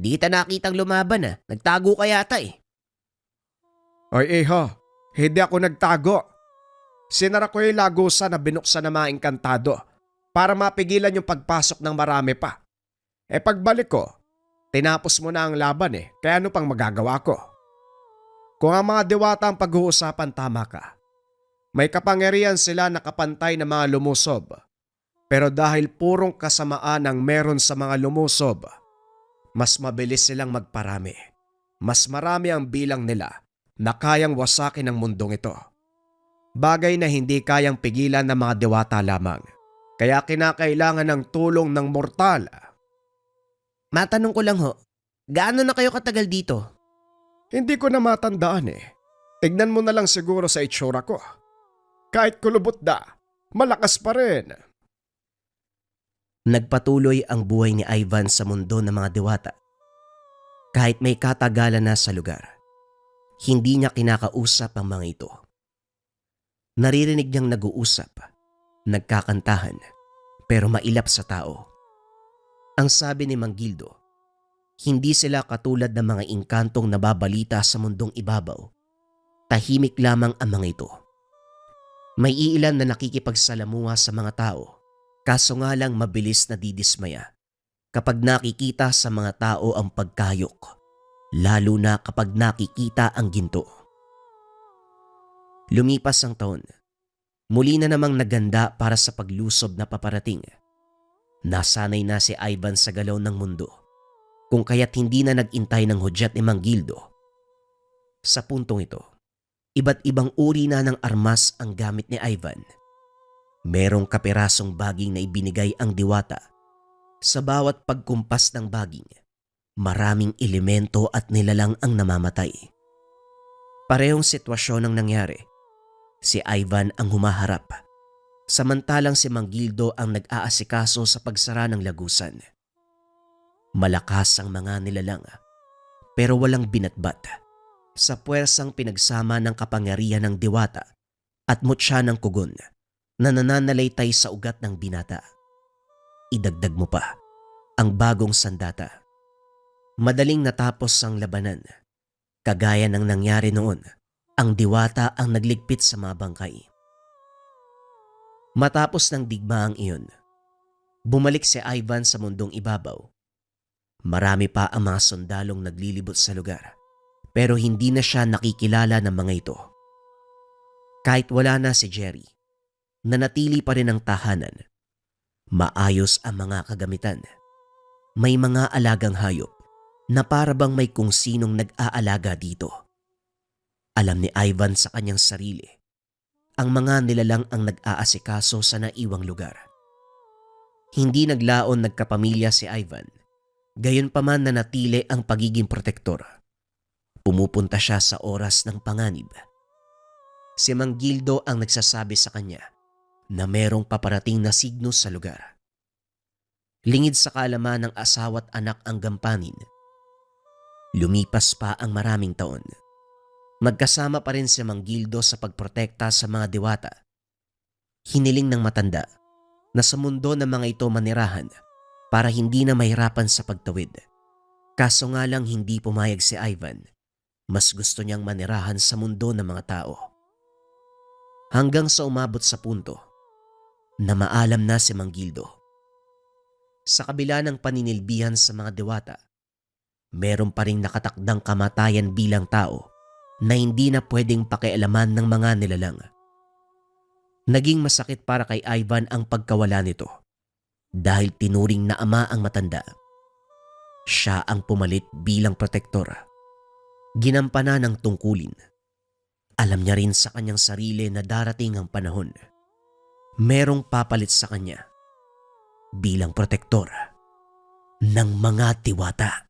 Hindi kita nakitang lumaban ah. Nagtago ka yata eh. Oy iho, hindi ako nagtago. Sinara ko yung lagusan na binuksan ng mga inkantado para mapigilan yung pagpasok ng marami pa. Pagbalik ko, tinapos mo na ang laban eh, kaya ano pang magagawa ko? Kung ang mga diwata ang pag-uusapan, tama ka. May kapangyarihan sila na kapantay ng mga lumusob. Pero dahil purong kasamaan ang meron sa mga lumusob, mas mabilis silang magparami. Mas marami ang bilang nila na kayang wasakin ang mundong ito. Bagay na hindi kayang pigilan ng mga diwata lamang. Kaya kinakailangan ng tulong ng mortal. Matanong ko lang ho, gaano na kayo katagal dito? Hindi ko na matandaan eh. Tignan mo na lang siguro sa itsura ko. Kahit kulubot da, malakas pa rin. Nagpatuloy ang buhay ni Ivan sa mundo ng mga diwata. Kahit may katagalan na sa lugar, hindi niya kinakausap ang mga ito. Naririnig niyang nag-uusap, nagkakantahan, pero mailap sa tao. Ang sabi ni Mang Gildo, hindi sila katulad ng mga inkantong nababalita sa mundong ibabaw. Tahimik lamang ang mga ito. May iilan na nakikipagsalamuha sa mga tao, kaso nga lang mabilis na didismaya kapag nakikita sa mga tao ang pagkayok, lalo na kapag nakikita ang ginto. Lumipas ang taon, muli na namang naganda para sa paglusob na paparating. Nasanay na si Ivan sa galaw ng mundo, kung kaya't hindi na nag-intay ng hudyat ni Mang Gildo. Sa puntong ito, iba't ibang uri na ng armas ang gamit ni Ivan. Merong kapirasong baging na ibinigay ang diwata. Sa bawat pagkumpas ng baging, maraming elemento at nilalang ang namamatay. Parehong sitwasyon ang nangyari. Si Ivan ang humaharap, samantalang si Mang Gildo ang nag-aasikaso sa pagsara ng lagusan. Malakas ang mga nilalang, pero walang binatbat sa puwersang pinagsama ng kapangyarihan ng diwata at mutya ng kugon na nananalaytay sa ugat ng binata. Idagdag mo pa ang bagong sandata. Madaling natapos ang labanan. Kagaya ng nangyari noon, ang diwata ang nagligpit sa mga bangkay. Matapos ng digmaang iyon, bumalik si Ivan sa mundong ibabaw. Marami pa ang mga sundalong naglilibot sa lugar, pero hindi na siya nakikilala ng mga ito. Kahit wala na si Jerry, nanatili pa rin ang tahanan. Maayos ang mga kagamitan. May mga alagang hayop na para bang may kung sinong nag-aalaga dito. Alam ni Ivan sa kanyang sarili, ang mga nilalang ang nag-aasikaso sa naiwang lugar. Hindi naglaon nagkapamilya si Ivan, gayon pa man nanatili ang pagiging protektor. pumupunta siya sa oras ng panganib. Si Mang Gildo ang nagsasabi sa kanya na merong paparating na signo sa lugar. Lingid sa kaalaman ng asawa at anak ang gampanin. Lumipas pa ang maraming taon. Magkasama pa rin si Mang Gildo sa pagprotekta sa mga diwata. Hiniling ng matanda na sa mundo ng mga ito manirahan para hindi na mahirapan sa pagtawid. Kaso nga lang hindi pumayag si Ivan. Mas gusto niyang manirahan sa mundo ng mga tao. Hanggang sa umabot sa punto na maalam na si Mang Gildo. Sa kabila ng paninilbihan sa mga diwata, meron pa ring nakatakdang kamatayan bilang tao na hindi na pwedeng pakialaman ng mga nilalang. Naging masakit para kay Ivan ang pagkawala nito dahil tinuring na ama ang matanda. Siya ang pumalit bilang protektor. Ginampanan ng tungkulin. Alam niya rin sa kanyang sarili na darating ang panahon. Merong papalit sa kanya bilang protektor ng mga diwata.